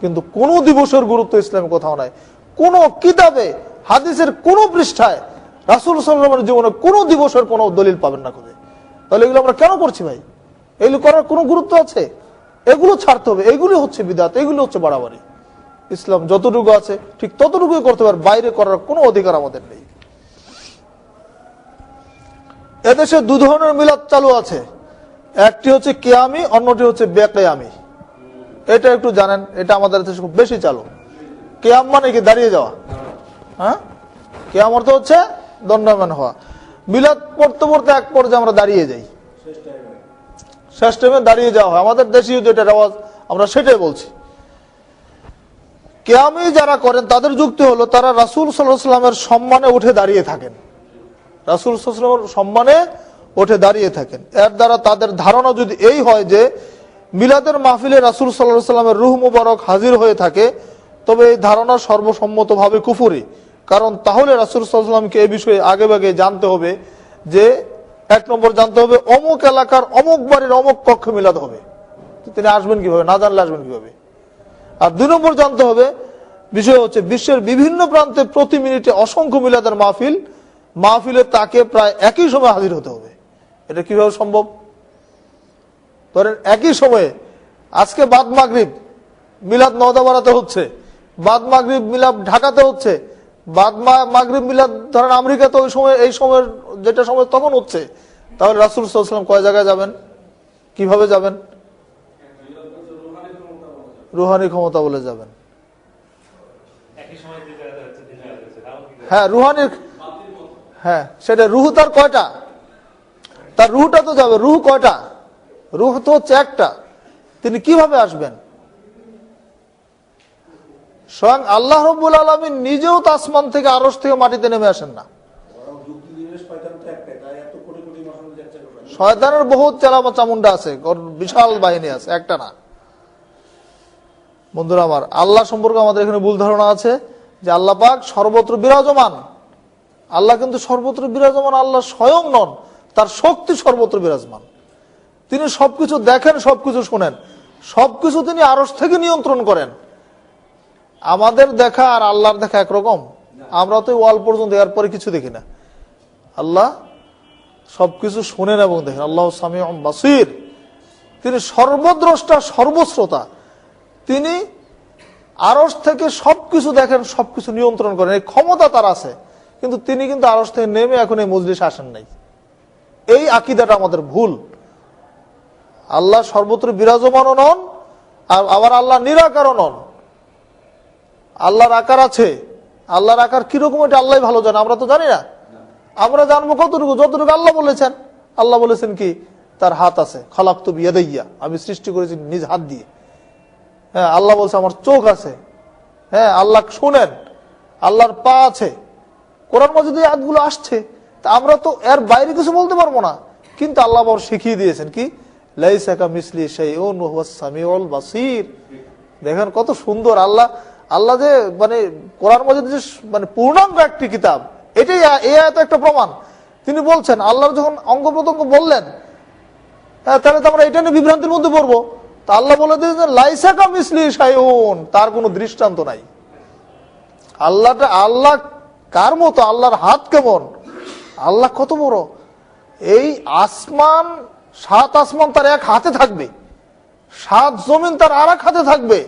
কিন্তু কোন দিবসের গুরুত্ব ইসলামে কোথাও নাই। কোন কিতাবে হাদিসের কোন পৃষ্ঠায় রাসূল সাল্লাল্লাহু আলাইহি ওয়াসাল্লামের জীবনে কোন দিবসের কোন দলিল পাবেন না খুঁজে। তাহলে এগুলো আমরা কেন করছি ভাই? এগুলো করার কোনো গুরুত্ব আছে? এগুলো ছাড়তে হবে। এগুলি হচ্ছে বিদআত, এগুলো হচ্ছে বাড়াবাড়ি। ইসলাম যতটুকু আছে ঠিক ততটুকুই করতে পারে, বাইরে করার কোনো অধিকার আমাদের নেই। এদেশে দু ধরনের মিলাদ চালু আছে, একটি হচ্ছে কিয়ামি, অন্যটি হচ্ছে বেকিয়ামি। এটা একটু জানেন, এটা আমাদের দেশে খুব বেশি চালু। কিয়াম মানে কি? দাঁড়িয়ে যাওয়া। হ্যাঁ, কিয়াম অর্থ হচ্ছে দণ্ডায়মান হওয়া। মিলাদ পড়তে পড়তে এক পর্যায়ে আমরা দাঁড়িয়ে যাই, শেষ টাইমে দাঁড়িয়ে যাওয়া হয়। আমাদের দেশীয় যেটা রেওয়াজ আমরা সেটাই বলছি। কিয়ামি যারা করেন তাদের যুক্তি হলো তারা রাসূল সাল্লাল্লাহু আলাইহি ওয়াসাল্লামের সম্মানে উঠে দাঁড়িয়ে থাকেন, রাসূল সাল্লাল্লাহু আলাইহি ওয়াসাল্লামের সম্মানে উঠে দাঁড়িয়ে থাকেন। এর দ্বারা তাদের ধারণা যদি এই হয় যে মিলাদের মাহফিলে রাসূল সাল্লাল্লাহু আলাইহি ওয়াসাল্লামের রূহ মুবারক হাজির হয়ে থাকে, তবে এই ধারণা সর্বসম্মতভাবে কুফরি। কারণ তাহলে রাসূল সাল্লাল্লাহু আলাইহি ওয়াসাল্লামকে এই বিষয়ে আগে ভাগে জানতে হবে যে, এক নম্বর জানতে হবে অমুক এলাকার অমুক বাড়ির অমুক কক্ষে মিলাদ হবে, তিনি আসবেন কিভাবে? না জানলে আসবেন কিভাবে? আর দুই নম্বর জানতে হবে বিষয় হচ্ছে বিশ্বের বিভিন্ন প্রান্তে প্রতি মিনিটে অসংখ্য মিলাদের মাহফিলে তাকে প্রায় একই সময় হাজির হতে হবে। এটা কিভাবে সম্ভব? ধরেন একই সময়ে আজকে বাদ মাগরিব মিলাদ নওদাপাড়াতে হচ্ছে, বাদ মাগরিব মিলাদ ঢাকাতে হচ্ছে, বাদ মাগরিব মিলাদ ধরেন আমেরিকাতে ওই সময় এই সময়ের যেটা সময় তখন হচ্ছে, তাহলে রাসূল সাল্লাল্লাহু আলাইহি ওয়াসাল্লাম কয় জায়গায় যাবেন? কিভাবে যাবেন? রুহানি ক্ষমতা বলে যাবেন। হ্যাঁ, রুহানি, হ্যাঁ সেটা রুহ তার কয়টা? তার রুহটা তো যাবে। রুহ কয়টা? রুহ তো হচ্ছে একটা। তিনি কিভাবে আসবেন? স্বয়ং আল্লাহ রাব্বুল আলামিন নিজেও তো আসমান থেকে আরশ থেকে মাটিতে নেমে আসেন না। শয়তানের বহুত চেলামা চামুন্ডা আছে, বিশাল বাহিনী আছে, একটা না। বন্ধুরা আমার, আল্লাহ সম্পর্কে আমাদের এখানে ভুল ধারণা আছে যে আল্লাহ পাক সর্বত্র বিরাজমান। আল্লাহ কিন্তু সর্বত্র বিরাজমান আল্লাহ স্বয়ং নন, তার শক্তি সর্বত্র বিরাজমান। তিনি সবকিছু দেখেন, সবকিছু শোনেন, সবকিছু তিনি আরশ থেকে নিয়ন্ত্রণ করেন। আমাদের দেখা আর আল্লাহর দেখা একরকম? আমরা তো ওয়াল পর্যন্ত, এরপরে কিছু দেখি না। আল্লাহ সবকিছু শোনেন এবং দেখেন। আল্লাহ সামিউম বাসীর, তিনি সর্বদ্রষ্টা, সর্বশ্রোতা। তিনি আরশ থেকে সবকিছু দেখেন, সবকিছু নিয়ন্ত্রণ করেন, এই ক্ষমতা তার আছে। কিন্তু তিনি কিন্তু আরশ থেকে নেমে এখন এই মজলিসে আসেন নাই। এই আকীদাটা আমাদের ভুল। আল্লাহ সর্বত্র বিরাজমানও নন, আর আবার আল্লাহ নিরাকারও নন। আল্লাহর আকার আছে, আল্লাহর আকার কিরকম এটা আল্লাহ ভালো জানে, আমরা তো জানি না। আমরা জানবো কতটুকু? যতটুকু আল্লাহ বলেছেন। আল্লাহ বলেছেন কি? তার হাত আছে, খালাকতু বিয়াদাইয়া, আমি সৃষ্টি করেছি নিজ হাত দিয়ে। হ্যাঁ, আল্লাহ বলছে আমার চোখ আছে। হ্যাঁ, আল্লাহ শুনেন, আল্লাহর পা আছে। কোরআন মাজিদে এই আয়াতগুলো আসছে, তা আমরা তো এর বাইরে কিছু বলতে পারবো না। কিন্তু আল্লাহ আবার শিখিয়ে দিয়েছেন কি? লাইসা কামিসলি শাইউন ওয়া হুয়াস সামিউল বাসীর। দেখেন কত সুন্দর আল্লাহ যে মানে কোরআন মাজিদ যে মানে পূর্ণাঙ্গ একটি কিতাব, এটাই এই আয়াত একটা প্রমাণ। তিনি বলছেন, আল্লাহর যখন অঙ্গ প্রত্যঙ্গ বললেন, তাহলে তো আমরা এটা নিয়ে বিভ্রান্তির মধ্যে পড়বো। তা আল্লাহ বলে দিয়েছেন লাইসা কামিসলি শাইউন, তার কোনো দৃষ্টান্ত নাই। আল্লাহ কার মতো? আল্লাহর হাত কেমন? আল্লাহ কত বড়! এই আসমান, 7 আসমান তার এক হাতে থাকবে, 7 জমিন তার আর এক হাতে থাকবে।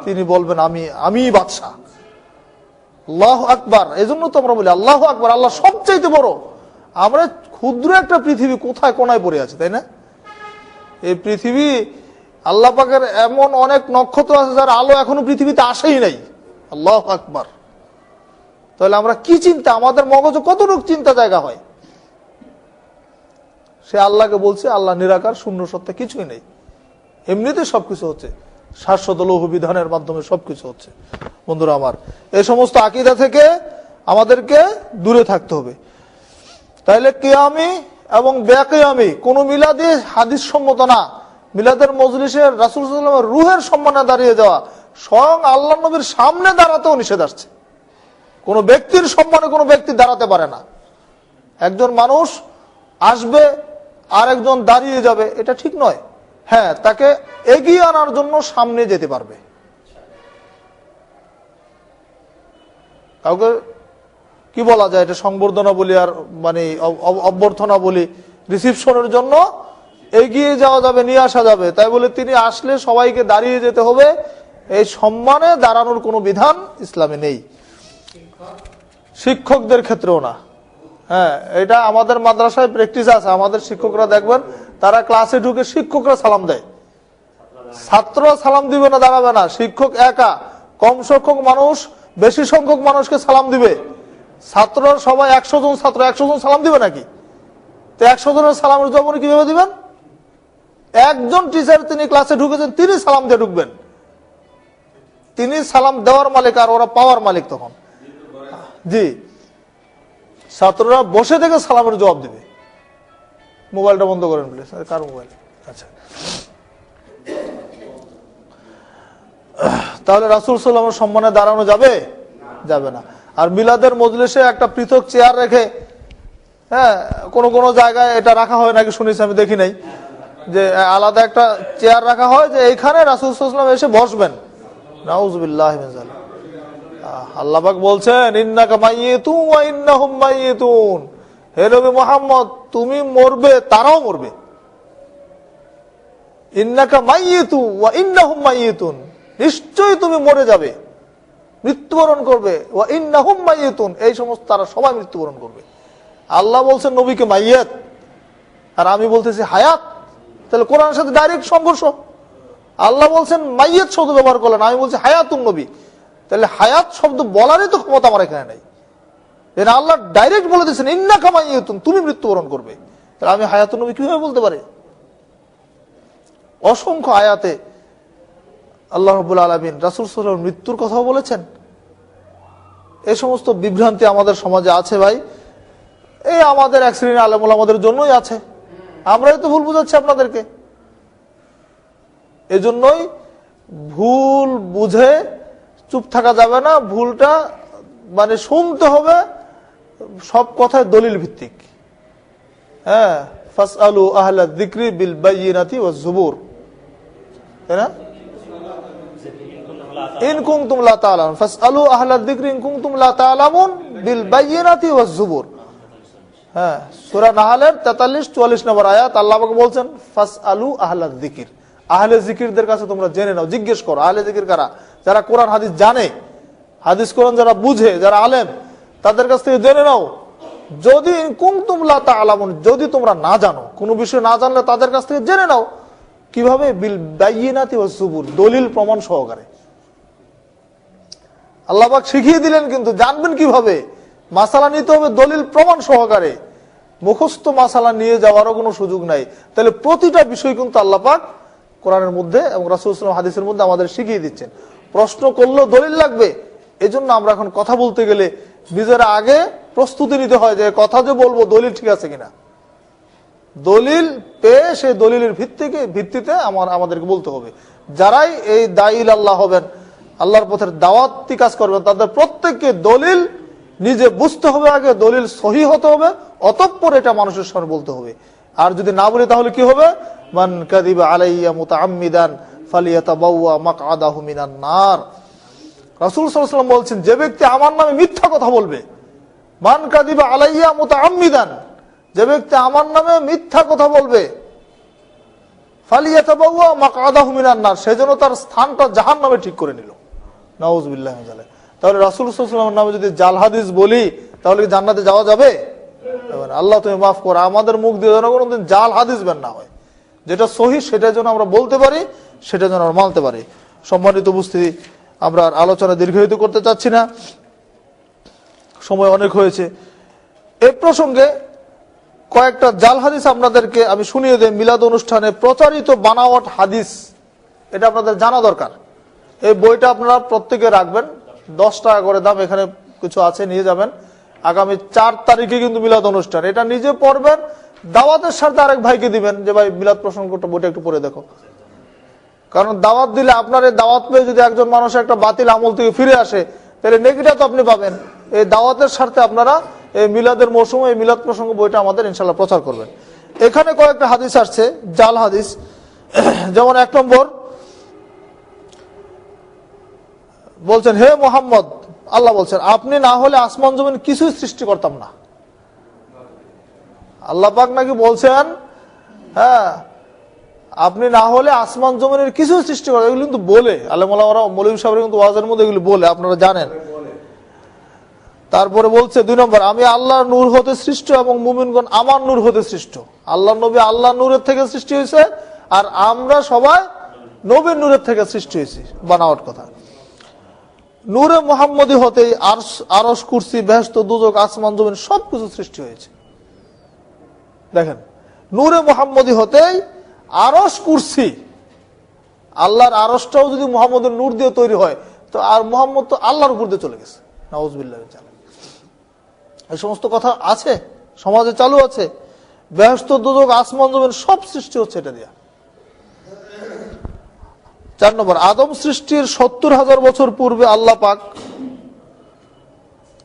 তিনি বলবেন আমি বাদশা। আল্লাহু আকবার। এই জন্য তো আমরা বলি আল্লাহু আকবার, আল্লাহ সবচাইতে বড়। আমরা ক্ষুদ্র একটা পৃথিবী কোথায় কোনায় পড়ে আছে, তাই না? এই পৃথিবী, আল্লাহ পাকের এমন অনেক নক্ষত্র আছে যার আলো এখনো পৃথিবীতে আসেই নাই। আল্লাহু আকবার। তাহলে আমরা কি চিন্তা, আমাদের মগজে কতটুকু চিন্তা জায়গা হয়? সে আল্লাহকে বলছে আল্লাহ নিরাকার, শূন্য সত্তা, কিছুই নেই। এমনিতে সবকিছু হচ্ছে, শাশ্বত লৌহ বিধানের মাধ্যমে সবকিছু হচ্ছে। বন্ধুরা আমার, এই সমস্ত আকীদা থেকে আমাদেরকে দূরে থাকতে হবে। তাইলে কিয়ামি এবং বেকিয়ামি কোন মিলাদে হাদিস সম্মত না। মিলাদের মজলিসে রাসূল সাল্লাল্লাহু আলাইহি ওয়াসাল্লামের রূহের সম্মানে দাঁড়িয়ে যাওয়া, স্বয়ং আল্লাহ নবীর সামনে দাঁড়াতেও নিষেধ আসছে। কোন ব্যক্তির সম্মানে কোন ব্যক্তি দাঁড়াতে পারে না। একজন মানুষ আসবে আর একজন দাঁড়িয়ে যাবে, এটা ঠিক নয়। হ্যাঁ, তাকে এগিয়ে আনার জন্য সামনে যেতে পারবে, কাউকে কি বলা যায়, এটা সংবর্ধনা বলি আর মানে অভ্যর্থনা বলি, রিসিপশনের জন্য এগিয়ে যাওয়া যাবে, নিয়ে আসা যাবে, তাই বলে তিনি আসলে সবাইকে দাঁড়িয়ে যেতে হবে, এই সম্মানে দাঁড়ানোর কোনো বিধান ইসলামে নেই। শিক্ষকদের ক্ষেত্রেও না। হ্যাঁ, এটা আমাদের মাদ্রাসায় প্র্যাকটিস আছে, আমাদের শিক্ষকরা দেখবেন তারা ক্লাসে ঢুকে শিক্ষকরা সালাম দেয়, ছাত্ররা সালাম দিবে না, দাঁড়াবে না, শিক্ষক একা কম সংখ্যক মানুষ বেশি সংখ্যক মানুষকে সালাম দিবে, ছাত্ররা সবাই 100 জন ছাত্র 100 জন সালাম দিবে নাকি? তো 100 জনের সালামের জবাব কিভাবে দিবেন? একজন টিচার তিনি ক্লাসে ঢুকেছেন, তিনি সালাম দিয়ে ঢুকবেন, তিনি সালাম দেওয়ার মালিক আর ওরা পাওয়ার মালিক তখন। জি, ছাত্ররা বসে থেকে সালামের জবাব দিবে। মোবাইলটা বন্ধ করেন প্লিজ। Car mobile? আচ্ছা, তাহলে রাসূল সাল্লাল্লাহু আলাইহি ওয়াসাল্লামের সম্মানে দাঁড়ানো যাবে? যাবে না। আর মিলাদের মজলিসে একটা পৃথক চেয়ার রেখে, হ্যাঁ, কোন জায়গায় এটা রাখা হয় নাকি শুনেছি, আমি দেখি নাই, যে আলাদা একটা চেয়ার রাখা হয় যে এইখানে রাসূল সাল্লাল্লাহু আলাইহি ওয়াসাল্লাম এসে বসবেন। নাউযুবিল্লাহি মিন যালিক। আল্লাহ পাক বলছেন, ইন্নাকা মাইয়িতুন ওয়া ইন্নাহুম মাইয়িতুন, হে নবী মুহাম্মদ তুমি মরবে, তারাও মরবে। ইন্নাকা মাইয়িতুন ওয়া ইন্নাহুম মাইয়িতুন, নিশ্চয়ই তুমি মরে যাবে, মৃত্যুবরণ করবে। ওয়া ইন্নাহুম মাইয়িতুন, এই সমস্ত তারা সবাই মৃত্যুবরণ করবে। আল্লাহ বলছেন নবীকে মাইয়াত, আর আমি বলতেছি হায়াত, তাহলে কোরআনের সাথে ডাইরেক্ট সংঘর্ষ। আল্লাহ বলছেন মাইয়াত শব্দ ব্যবহার করলেন, আমি বলছি হায়াতুন নবী, তাহলে হায়াত শব্দ বলারই তো ক্ষমতা আমার এখানে নাই। এর আল্লাহ ডাইরেক্ট বলে দিয়েছেন ইন্নাকা মাইয়াতুন, তুমি মৃত্যুবরণ করবে, তাহলে আমি হায়াতুন নবী কিভাবে বলতে পারি? অসংখ্য আয়াতে আল্লাহ রাব্বুল আলামিন রাসূল সাল্লাল্লাহু আলাইহি ওয়াসাল্লাম মৃত্যুর কথাও বলেছেন। এই সমস্ত বিভ্রান্তি আমাদের সমাজে আছে ভাই, এই আমাদের এক শ্রেণীর আলেম ওলামাদের জন্যই আছে, আমরাই তো ভুল বুঝাচ্ছি আপনাদেরকে। এজন্যই ভুল বুঝে চুপ থাকা যাবে না, ভুলটা মানে শুনতে হবে, সব কথায় দলিল ভিত্তিক। হ্যাঁ, ফাসআলু আহলা যিকরি বিল বায়িনাতি ওয়াজ জুবুর, তাই না? ইন কুনতুম লা তা'লামুন ফাসআলু আহলা যিকরি ইন কুনতুম লা তা'লামুন বিল বায়িনাতি ওয়াজ জুবুর। হ্যাঁ, সূরা নাহলের 43-44 নম্বর আয়াত, আল্লাহ পাক বলছেন ফাসআলু আহলা যিকর, আহলে জিকিরদের কাছে তোমরা জেনে নাও, জিজ্ঞেস করো। আহলে জিকির কারা? যারা কোরআন হাদিস জানে, হাদিস কোরআন যারা বুঝে, যারা আলেম, তাদের কাছ থেকে জেনে নাও। যদি কুনতুম লা তা'লামুন, যদি তোমরা না জানো, কোনো বিষয় না জানলে তাদের কাছ থেকে জেনে নাও। কিভাবে? বিল বায়িনাতি ওয়াজ জুবুর, দলিল প্রমাণ সহকারে। আল্লাহ পাক শিখিয়ে দিলেন, কিন্তু জানবেন কিভাবে? মাসালা নিতে হবে দলিল প্রমাণ সহকারে, মুখস্থ মাসালা নিয়ে যাওয়ারও কোনো সুযোগ নাই। তাহলে প্রতিটা বিষয় কিন্তু আল্লাহ পাক কোরআনের মধ্যে এবং রাসূল সাল্লাল্লাহু আলাইহি ওয়াসাল্লাম হাদিসের মধ্যে আমাদের শিখিয়ে দিচ্ছেন। প্রশ্ন করলেও দলিল লাগবে, এজন্য আমরা এখন কথা বলতে গেলে নিজেরা আগে প্রস্তুতি নিতে হয় যে কথা যে বলবো দলিল ঠিক আছে কিনা। দলিল পেয়ে সেই দলিলের ভিত্তিতে আমাদেরকে বলতে হবে। যারাই এই দায়ীল আল্লাহ হবেন, আল্লাহর পথের দাওয়াতি কাজ করবেন, তাদের প্রত্যেককে দলিল নিজে বুঝতে হবে, আগে দলিল সহি হতে হবে, অতঃপর এটা মানুষের সামনে বলতে হবে। আর যদি না বলি তাহলে কি হবে? মান কাযিবা আলাইয়া মুতাআম্মিদান ফালিয়াতাবাওয়া মাকআদাহু মিনান নার। রাসূল সাল্লাল্লাহু আলাইহি ওয়াসাল্লাম বলছেন, যে ব্যক্তি আমার নামে মিথ্যা কথা বলবে, মান কাযিবা আলাইয়া মুতাআম্মিদান, যে ব্যক্তি আমার নামে মিথ্যা কথা বলবে, ফালিয়াতাবাওয়া মাকআদাহু মিনান নার, সেজন্য তার স্থানটা জাহান্নামে ঠিক করে নিল। নাউযুবিল্লাহি মিন যালিক। তাহলে রাসূল সাল্লাল্লাহু আলাইহি ওয়াসাল্লামের নামে যদি জাল হাদিস বলি, তাহলে কি জান্নাতে যাওয়া যাবে? আল্লাহ তুমি মাফ করো, আমাদের মুখ দিয়ে যেন কোনোদিন জাল হাদিস বের না হয়। যেটা সহি সেটা যেন আমরা বলতে পারি, সেটা যেন আমরা মানতে পারি। সম্মানিত উপস্থিতি, আমরা আলোচনা দীর্ঘায়িত করতে চাচ্ছি না, সময় অনেক হয়েছে। এই প্রসঙ্গে কয়েকটা জাল হাদিস আপনাদেরকে আমি শুনিয়ে দেই। মিলাদ অনুষ্ঠানে প্রচারিত বানাওয়াট হাদিস, এটা আপনাদের জানা দরকার। এই বইটা আপনারা প্রত্যেকে রাখবেন, 10 টাকা করে দাম, এখানে কিছু আছে, নিয়ে যাবেন। আগামী 4 তারিখে কিন্তু মিলাদ অনুষ্ঠান, এটা নিজে পড়বেন, দাওয়াতের সাথে আরেক ভাইকে দিবেন যে ভাই মিলাদ প্রসঙ্গটা বইটা একটু পড়ে দেখো। কারণ দাওয়াত দিলে আপনার এই দাওয়াত পেয়ে যদি একজন মানুষ একটা বাতিল আমল থেকে ফিরে আসে, তাহলে নেকিটা তো আপনি পাবেন। এই দাওয়াতের স্বার্থে আপনারা এই মিলাদের মৌসুমে এই মিলাদ প্রসঙ্গ বইটা আমাদের ইনশাআল্লাহ প্রচার করবেন। এখানে কয়েকটা হাদিস আসছে, জাল হাদিস। যেমন 1 নম্বর বলছেন, হে মুহাম্মদ আল্লাহ বলছেন আপনি না হলে আসমান জমিন কিছুই সৃষ্টি করতাম না। আল্লাহ পাক নাকি বলছেন হ্যাঁ আপনি না হলে আসমান জমিনের কিছু সৃষ্টি করে, এগুলো কিন্তু বলে আলেম ওলামারা মৌলভী সাহেবরা কিন্তু ওয়াজের মধ্যে এগুলো বলে, আপনারা জানেন। তারপরে বলছে 2 নম্বর, আমি আল্লাহর নূর হতে সৃষ্ট এবং মুমিনগণ আমার নূর হতে সৃষ্ট। আল্লাহ নবী আল্লাহ নূরের থেকে সৃষ্টি হয়েছে, আর আমরা সবাই নবীর নূরের থেকে সৃষ্টি হয়েছি, বানাওয়াট কথা। নূরে মুহাম্মদী হতেই আরশ কুরসি বেহেশত দুজক আসমান জমিন সবকিছু সৃষ্টি হয়েছে। দেখেন, নূরে মুহাম্মদী হতেই আরশ কুরসি, আল্লাহর আরশটাও যদি মুহাম্মদের নূর দিয়ে তৈরি হয় তো আর মুহাম্মদ তো আল্লাহর উপর দিয়ে চলে গেছে। নাউজুবিল্লাহ। এই সমস্ত কথা আছে, সমাজে চালু আছে। বেহেশত দুজক আসমান জমিন সব সৃষ্টি হচ্ছে এটা দিয়া। 4 নম্বর, আদম সৃষ্টির 70,000 বছর পূর্বে আল্লাহ পাক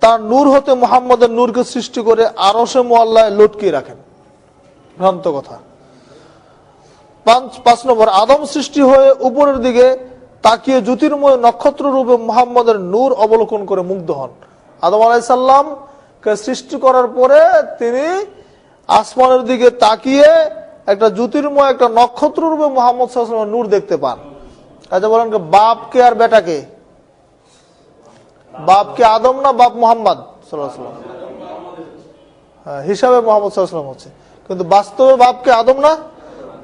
তার নূর হতে মুহাম্মদের নূরকে সৃষ্টি করে আরশে মুআল্লায় লটকিয়ে রাখেন। ভ্রান্ত কথা। 5 নম্বর, আদম সৃষ্টি হয়ে উপরের দিকে তাকিয়ে জ্যোতির্ময় নক্ষত্র রূপে মুহাম্মদের নূর অবলোকন করে মুগ্ধ হন। আদম আলাইহিস সালামকে সৃষ্টি করার পরে তিনি আসমানের দিকে তাকিয়ে একটা জ্যোতির্ময় একটা নক্ষত্র রূপে মুহাম্মদ সাল্লাল্লাহু আলাইহি ওয়াসাল্লামের নূর দেখতে পান। আচ্ছা বলেন, বাপকে আর বেটাকে? বাপকে আদম না বাপ মুহাম্মদ সাল্লাল্লাহু আলাইহি ওয়াসাল্লাম? হ্যাঁ, হিসাবে মুহাম্মদ সাল্লাল্লাহু আলাইহি ওয়াসাল্লাম হচ্ছে, কিন্তু বাস্তবে বাপকে আদম না।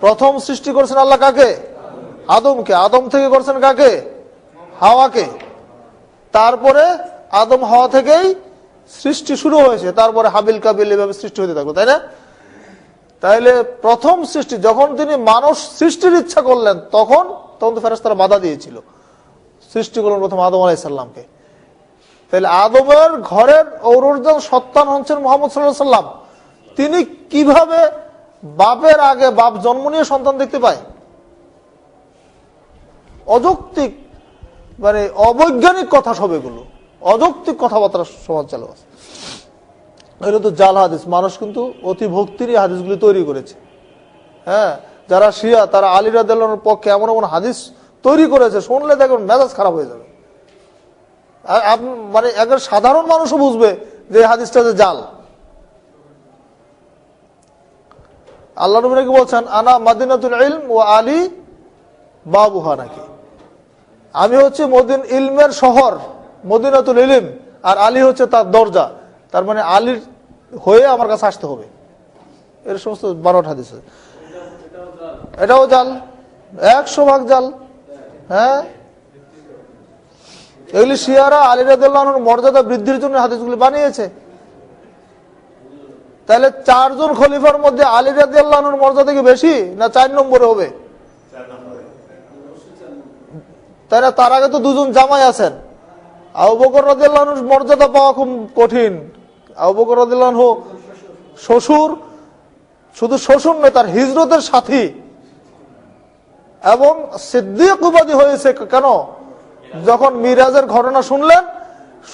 প্রথম সৃষ্টি করেছেন আল্লাহ কাকে? আদমকে। আদম থেকে করেছেন কাকে? হাওয়াকে। তারপরে আদম হাওয়া থেকেই সৃষ্টি শুরু হয়েছে, তারপরে হাবিল কাবিল এভাবে সৃষ্টি হতে থাকলো, তাই না? তাইলে প্রথম সৃষ্টি যখন তিনি মানুষ সৃষ্টির ইচ্ছা করলেন তখন তো ফেরেশতারা বাধা দিয়েছিল, সৃষ্টি করলেন প্রথম আদম আলাইহিস সালামকে। তাহলে আদমের ঘরের ঔরজান সন্তান হচ্ছেন মুহাম্মদ সাল্লাল্লাহু আলাইহি ওয়াসাল্লাম। তিনি কিভাবে বাপের আগে বাপ জন্ম নিয়ে সন্তান দেখতে পায়? অযৌক্তিক, মানে অবৈজ্ঞানিক কথা সব, এগুলো অযৌক্তিক কথাবার্তা সমাজ চালু আছে। এগুলো তো জাল হাদিস। মানুষ কিন্তু অতি ভক্তিরই হাদিসগুলি তৈরি করেছে। হ্যাঁ, যারা শিয়া তারা আলী রাদিয়াল্লাহু আনহুর পক্ষে এমন এমন হাদিস তৈরি করেছে, শুনলে দেখুন মেজাজ খারাপ হয়ে যাবে। মানে একজন সাধারণ মানুষও বুঝবে যে হাদিসটা যে জাল। আল্লাহ নবী নাকি বলছেন আনা মাদিনাতুল ইলম ওয়া আলী বাবুহা, নাকি আমি হচ্ছে ইলমের শহর মদিনাতুল ইলম, আর আলী হচ্ছে তার দরজা। তার মানে আলীর হয়ে আমার কাছে আসতে হবে। এর সমস্ত 12 হাদিস, এটাও জাল, 100% জাল। হ্যাঁ, এগুলি শিয়ারা আলী রাদিয়াল্লাহু আনহুর মর্যাদা বৃদ্ধির জন্য হাদিসগুলি বানিয়েছে। তাহলে 4 জন খলিফার মধ্যে আলী রাদিয়াল্লাহু আনহুর মর্যাদা কি বেশি না 4 নম্বরে হবে? তাই না? তার আগে তো 2 জন জামাই আছেন। আবু বকর রাদিয়াল্লাহু আনহুর মর্যাদা পাওয়া খুব কঠিন। আবু বকর রাদিয়াল্লাহু আনহু শ্বশুর, শুধু শ্বশুর নয়, তার হিজরতের সাথী, এবং সিদ্দিক উপাধি হয়েছে কেন? যখন মিরাজের ঘটনা শুনলেন,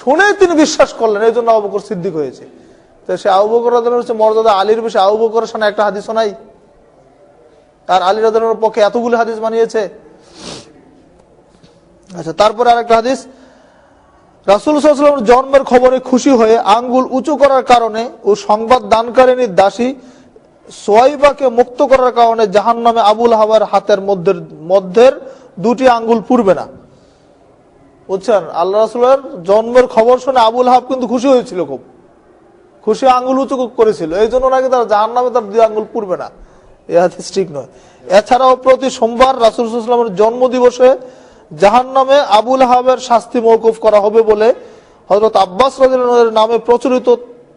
শুনেই তিনি বিশ্বাস করলেন, এই জন্য আবু বকর সিদ্দিক হয়েছে। তো সে আবু বকর রাদিয়াল্লাহু আনহু মর্যাদা আলীর বেশি। আবু বকরের সামনে একটা হাদিসও নাই, আর আলী রাদিয়াল্লাহু আনহুর পক্ষে এতগুলো হাদিস বানিয়েছে। আচ্ছা, তারপরে আরেকটা হাদিস, রাসূল সাল্লাল্লাহু আলাইহি ওয়াসাল্লামের জন্মের খবরে খুশি হয়ে আঙ্গুল উঁচু করার কারণে ও সংবাদ দানকারিনীর দাসী সোয়াইবাকে মুক্ত করার কারণে জাহান্নামে আবুল হাবার হাতের মধ্যের 2টি আঙ্গুল পুড়বে না। বুঝছেন? আল্লাহ রাসূলের জন্মের খবর শুনে আবুল হাব কিন্তু খুশি হয়েছিল, খুব খুশি, আঙ্গুল উঁচু করেছিল। এই জন্য নাকি তার জাহান্নামে তার 2 আঙ্গুল পুড়বে না। এ হাদিস ঠিক নয়। এছাড়াও প্রতি সোমবার রাসূল সাল্লাল্লাহু আলাইহি ওয়াসাল্লামের জন্মদিবসে জাহান্নামে আবুল হাবের শাস্তি মওকুফ করা হবে বলে হযরত আব্বাস রাদিয়াল্লাহু আনহু নামে প্রচলিত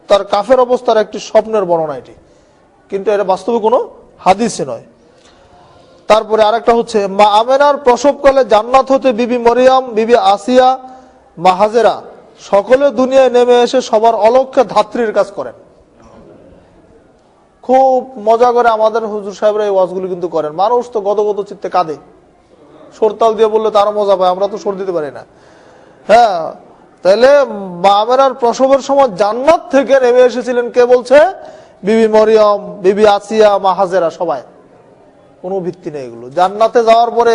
তার কাফের অবস্থার একটি স্বপ্নের বর্ণনা এটি, কিন্তু এটা বাস্তবে কোনো হাদিসে নয়। তারপরে আরেকটা হচ্ছে, মা আমেনার প্রসবকালে জান্নাত হতে বিবি মরিয়ম, বিবি আসিয়া, মা হাজেরা সকলে দুনিয়ায় নেমে এসে সবার অলক্ষ্যে ধাত্রীর কাজ করেন। খুব মজা করে আমাদের হুজুর সাহেবরা এই ওয়াজগুলি কিন্তু করেন। মানুষ তো গদগদ চিত্তে কাঁদে, সরতাল দিয়ে বললে তারও মজা পায়, আমরা তো সর দিতে পারি না। হ্যাঁ, তাহলে মা আমেনার প্রসবের সময় জান্নাত থেকে নেমে এসেছিলেন কে বলছে? বিবি মরিয়ম, বিবি আসিয়া, মা হাজেরা, সবাই। কোনো ভিত্তি নেই এগুলো। জান্নাতে যাওয়ার পরে,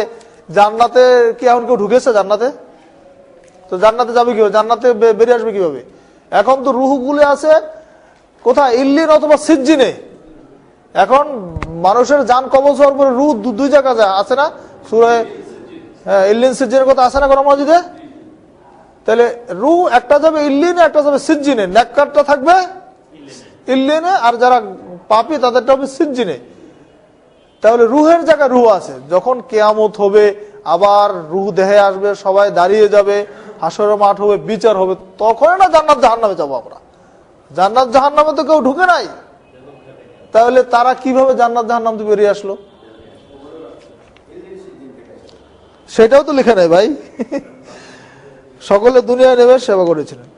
জান্নাতে কি এখন কেউ ঢুকেছে? জান্নাতে তো জান্নাতে যাবে কিভাবে, জান্নাতে বেরিয়ে আসবে কিভাবে? এখন তো রুহগুলি আছে কোথায়? ইল্লিন অথবা সিজ্জিনে। এখন মানুষের জান কবজ হওয়ার পরে রুহ দুই জায়গা যায়, আছে না? সূরা ইল্লিন সিজ্জিনের কথা আছে না কোরআন মাজিদে? তাহলে রুহ একটা যাবে ইল্লিনে, একটা যাবে সিজ্জিনে। নেককারটা থাকবে ইল্লিনে, আর যারা পাপী তাদেরটা হবে সিজ্জিনে। তাহলে রুহের জায়গায় রুহ আছে। যখন কিয়ামত হবে, আবার রুহ দেহে আসবে, সবাই দাঁড়িয়ে যাবে, হাসরের মাঠ হবে, বিচার হবে, তখন না জান্নাত জাহান্নামে যাবো আমরা। জান্নাত জাহান্নামে তো কেউ ঢুকে নাই, তাহলে তারা কিভাবে জান্নাত জাহান্নাম থেকে বেরিয়ে আসলো? সেটাও তো লিখে নাই ভাই। সকলে দুনিয়ায় নেমে সেবা করেছিলেন।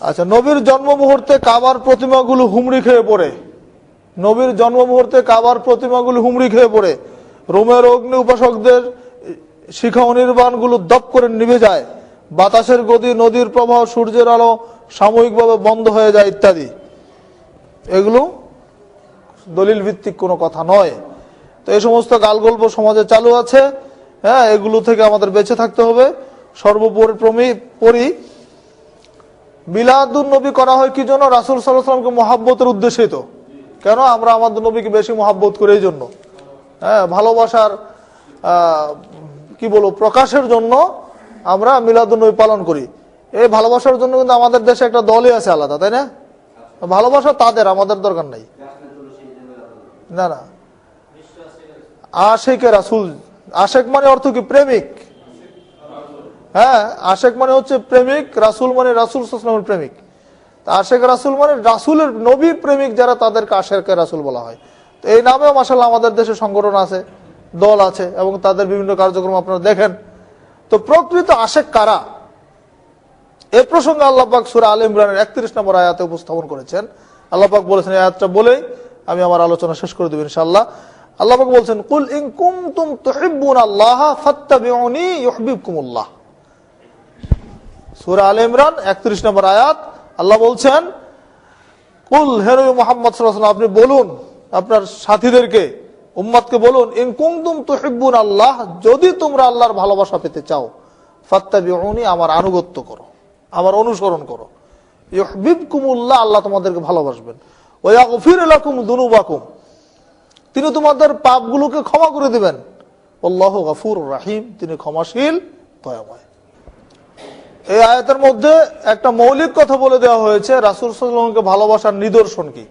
আচ্ছা, নবীর জন্ম মুহূর্তে কাবার প্রতিমাগুলো হুমড়ি খেয়ে পড়ে। নবীর জন্ম মুহূর্তে কাবার প্রতিমাগুলো হুমড়ি খেয়ে পড়ে। রোমের অগ্নি উপাসকদের শিখা অনির্বাণগুলো দপ করে নিভে যায়। বাতাসের গতি, নদীর প্রবাহ, সূর্যের আলো সাময়িকভাবে বন্ধ হয়ে যায় ইত্যাদি। এগুলো দলিল ভিত্তিক কোনো কথা নয়। তো এই সমস্ত গালগল্প সমাজে চালু আছে। হ্যাঁ, এগুলো থেকে আমাদের বেঁচে থাকতে হবে। সর্বোপরি মিলাদুন নবী করা হয় কি জন্য? রাসূল সাল্লাল্লাহু আলাইহি ওয়াসাল্লামকে মহাব্বতের উদ্দেশ্যে। তো কেন? আমরা আমাদের নবীকে বেশি মহাব্বত করি, এই জন্য। হ্যাঁ, ভালোবাসার কি বলবো, প্রকাশের জন্য আমরা মিলাদুন নবী পালন করি। এই ভালোবাসার জন্য কিন্তু আমাদের দেশে একটা দলই আছে আলাদা, তাই না? ভালোবাসা তাদের, আমাদের দরকার নাই। না না, আশেকে রাসূল। আশেক মানে অর্থ কি? প্রেমিক। হ্যাঁ, আশেক মানে হচ্ছে প্রেমিক, রাসূল মানে রাসূল সাল্লাল্লাহু আলাইহি ওয়াসাল্লামের প্রেমিক। আশেক রাসূল মানে রাসূলের নবীর প্রেমিক যারা, তাদেরকে আশেকে রাসূল বলা হয়। তো এই নামেও মাশাআল্লাহ আমাদের দেশে সংগঠন আছে, দল আছে, এবং তাদের বিভিন্ন কার্যক্রম আপনারা দেখেন। তো প্রকৃত আশেক কারা? এই প্রসঙ্গে আল্লাহ পাক সূরা আলে ইমরানের 31 নম্বর আয়াতে উপস্থাপন করেছেন। আল্লাহ পাক বলেছেন, এই আয়াতটা বলেই আমি আমার আলোচনা শেষ করে দেব ইনশাআল্লাহ। আল্লাহ পাক বলেছেন, কুল ইন কুনতুম তুহিব্বুনাল্লাহা ফাত্তাবিউনি ইউহিব্বুকুমুল্লাহ। সূরা আলে ইমরান 31 নম্বর আয়াত। আল্লাহ বলছেন, কুল, হে নবী মুহাম্মদ সাল্লাল্লাহু আলাইহি ওয়াসাল্লাম, আপনি বলুন আপনার সাথীদেরকে, উম্মতকে বলুন, ইন কুনতুম তুহিব্বুনাল্লাহ, যদি তোমরা আল্লাহর ভালোবাসা পেতে চাও, ফাত্তাবিউনি, আমার আনুগত্য করো, আমার অনুসরণ করো। ইউহিব্বুকুমুল্লাহ, আল্লাহ তোমাদেরকে ভালোবাসবেন। ওয়া ইয়াগফির লাকুম যুনুবাকুম, তিনি তোমাদের পাপগুলোকে ক্ষমা করে দিবেন। আল্লাহু গফুরুর রহিম, তিনি ক্ষমাশীল, দয়াময়। এই আয়াতের মধ্যে একটা মৌলিক কথা বলে দেওয়া হয়েছে, রাসূল সাল্লাল্লাহু আলাইহি ওয়াসাল্লামকে ভালোবাসার নিদর্শন কি?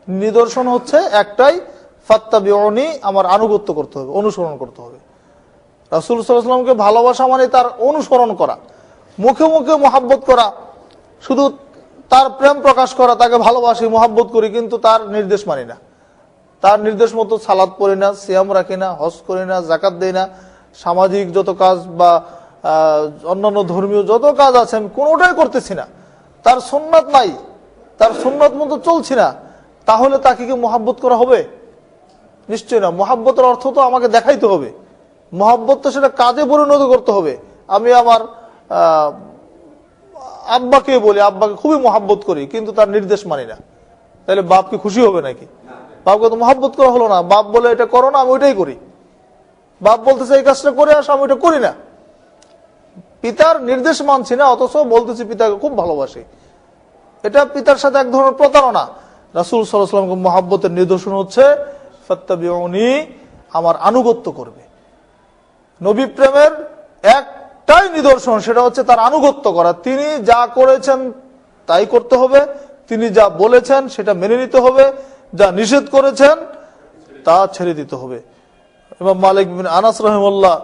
নিদর্শন হচ্ছে একটাই, ফাত্তাবিউনি, আমার আনুগত্য করতে হবে, অনুসরণ করতে হবে। রাসূল সাল্লাল্লাহু আলাইহি ওয়াসাল্লামকে ভালোবাসা মানে তার অনুসরণ করা, মুখে মুখে মহাব্বত করা, শুধু তার প্রেম প্রকাশ করা, তাকে ভালোবাসি, মহাব্বত করি, কিন্তু তার নির্দেশ মানি না। তার নির্দেশ মতো সালাত পড়ি না, সিয়াম রাখি না, হজ করি না, যাকাত দেই না, সামাজিক যত কাজ বা অন্যান্য ধর্মীয় যত কাজ আছে আমি কোনোটাই করতেছি না। তার সুন্নাত নাই, তার সুন্নাত মতো চলছি না, তাহলে তাকে কি মহাব্বত করা হবে? নিশ্চয় না। মহাব্বতের অর্থ তো আমাকে দেখাইতে হবে। মহাব্বত তো সেটা কাজে পরিণত করতে হবে। আমি আমার আব্বাকে বলি, আব্বাকে খুবই মহাব্বত করি, কিন্তু তার নির্দেশ মানি না, তাহলে বাপ কি খুশি হবে নাকি? বাপকে তো মহাব্বত করা হলো না। বাপ বলে এটা করো না, আমি ওইটাই করি। বাপ বলতেছে এই কাজটা করে আসো, আমি ওইটা করি না। পিতার নির্দেশ মানছি না, অথচ বলতেছি পিতাকে খুব ভালোবাসি। এটা পিতার সাথে এক ধরনের প্রতারণা। রাসূল সাল্লাল্লাহু আলাইহি ওয়াসাল্লামকে মহাব্বতের নিদর্শন হচ্ছে ফাত্তাবিউনি, আমার আনুগত্য করবে। নবী প্রেমের একটাই নিদর্শন, সেটা হচ্ছে তার আনুগত্য করা। তিনি যা করেছেন তাই করতে হবে, তিনি যা বলেছেন সেটা মেনে নিতে হবে, যা নিষেধ করেছেন তা ছেড়ে দিতে হবে। ইমাম মালিক বিন আনাস রাহিমাহুল্লাহ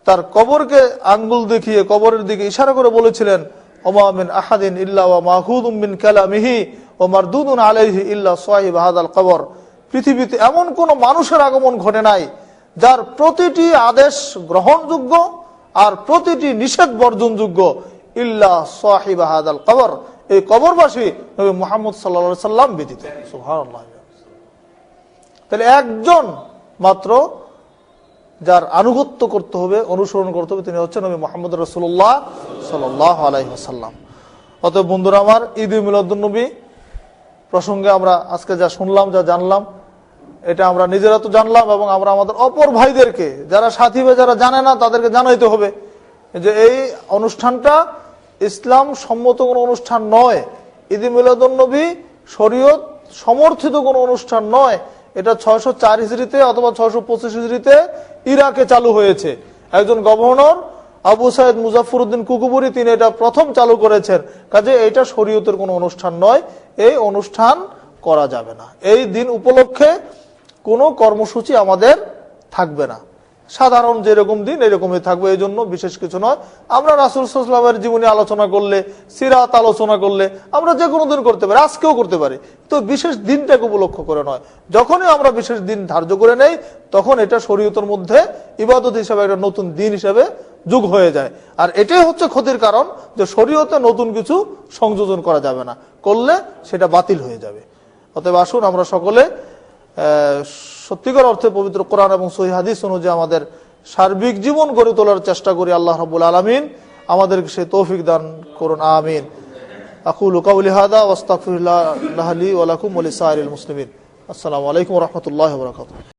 তার কবরকে আঙ্গুল দেখিয়ে কবরের দিকে ইশারা করে বলেছিলেন, ওমা মিন আহাদিন ইল্লা ওয়া মাখুযুম মিন কালামিহি ওয়া মারদুদুন আলাইহি ইল্লা সাহিব হাযাল কবর। পৃথিবীতে এমন কোন মানুষের আগমন ঘটে নাই যার প্রতিটি আদেশ গ্রহণযোগ্য আর প্রতিটি নিষেধ বর্জনযোগ্য, ইল্লা সাহিব হাযাল কবর, এই কবরবাসী নবী মুহাম্মদ সাল্লাল্লাহু আলাইহি সাল্লাম ব্যতীত। সুবহানাল্লাহ। তাহলে একজন মাত্র যার আনুগত্য করতে হবে, অনুসরণ করতে হবে, তিনি হচ্ছেন নবী মুহাম্মদ রাসূলুল্লাহ সাল্লাল্লাহু আলাইহি ওয়াসাল্লাম। অতএব বন্ধুরা আমার, ঈদ মিলাদুন নবী প্রসঙ্গে আমরা আজকে যা শুনলাম, যা জানলাম, এটা আমরা নিজেরা তো জানলাম, এবং আমরা আমাদের অপর ভাইদেরকে, যারা সাথী ভাই যারা জানে না, তাদেরকে জানাইতে হবে। যে এই অনুষ্ঠানটা ইসলাম সম্মত কোনো অনুষ্ঠান নয়, ঈদে মিলাদুন্নবী শরীয়ত সমর্থিত কোনো অনুষ্ঠান নয়। এটা 604 হিজরিতে অথবা 625 হিজরিতে ইরাকে চালু হয়েছে। একজন গভর্নর আবু সাইদ মুজাফফরউদ্দিন কুকুবুরি তিনি এটা প্রথম চালু করেছেন। কাজে এটা শরীয়তের কোনো অনুষ্ঠান নয়, এই অনুষ্ঠান করা যাবে না। এই দিন উপলক্ষে কোনো কর্মসূচি আমাদের থাকবে না, সাধারণ যেরকম দিন এরকমই থাকবে, এই জন্য বিশেষ কিছু নয়। আমরা রাসূল সাল্লাল্লাহু আলাইহি ওয়াসাল্লামের জীবনী আলোচনা করলে, সিরাত আলোচনা করলে আমরা যে কোনো দিন করতে পারি, আজকেও করতে পারি, তো বিশেষ দিনটাকে উপলক্ষ করে নয়। যখনই আমরা বিশেষ দিন ধার্য করে নেই তখন এটা শরীয়তের মধ্যে ইবাদত হিসাবে একটা নতুন দিন হিসাবে যোগ হয়ে যায়। আর এটাই হচ্ছে ক্ষতির কারণ, যে শরীয়তে নতুন কিছু সংযোজন করা যাবে না, করলে সেটা বাতিল হয়ে যাবে। অতএব আসুন আমরা সকলে সত্যিকার অর্থে পবিত্র কোরআন এবং সহিহ হাদিস অনুযায়ী আমাদের সার্বিক জীবন গড়ে তোলার চেষ্টা করি। আল্লাহ রাব্বুল আলামিন আমাদেরকে সেই তৌফিক দান করুন, আমিন। আকুলু কাউলি হাদা ওয়াস্তাগফিরুল্লাহ লি ওয়া লাকুম ওয়া লিসাইরিল মুসলিমিন। আসসালামু আলাইকুম ওয়া রাহমাতুল্লাহি ওয়া বারাকাতুহু।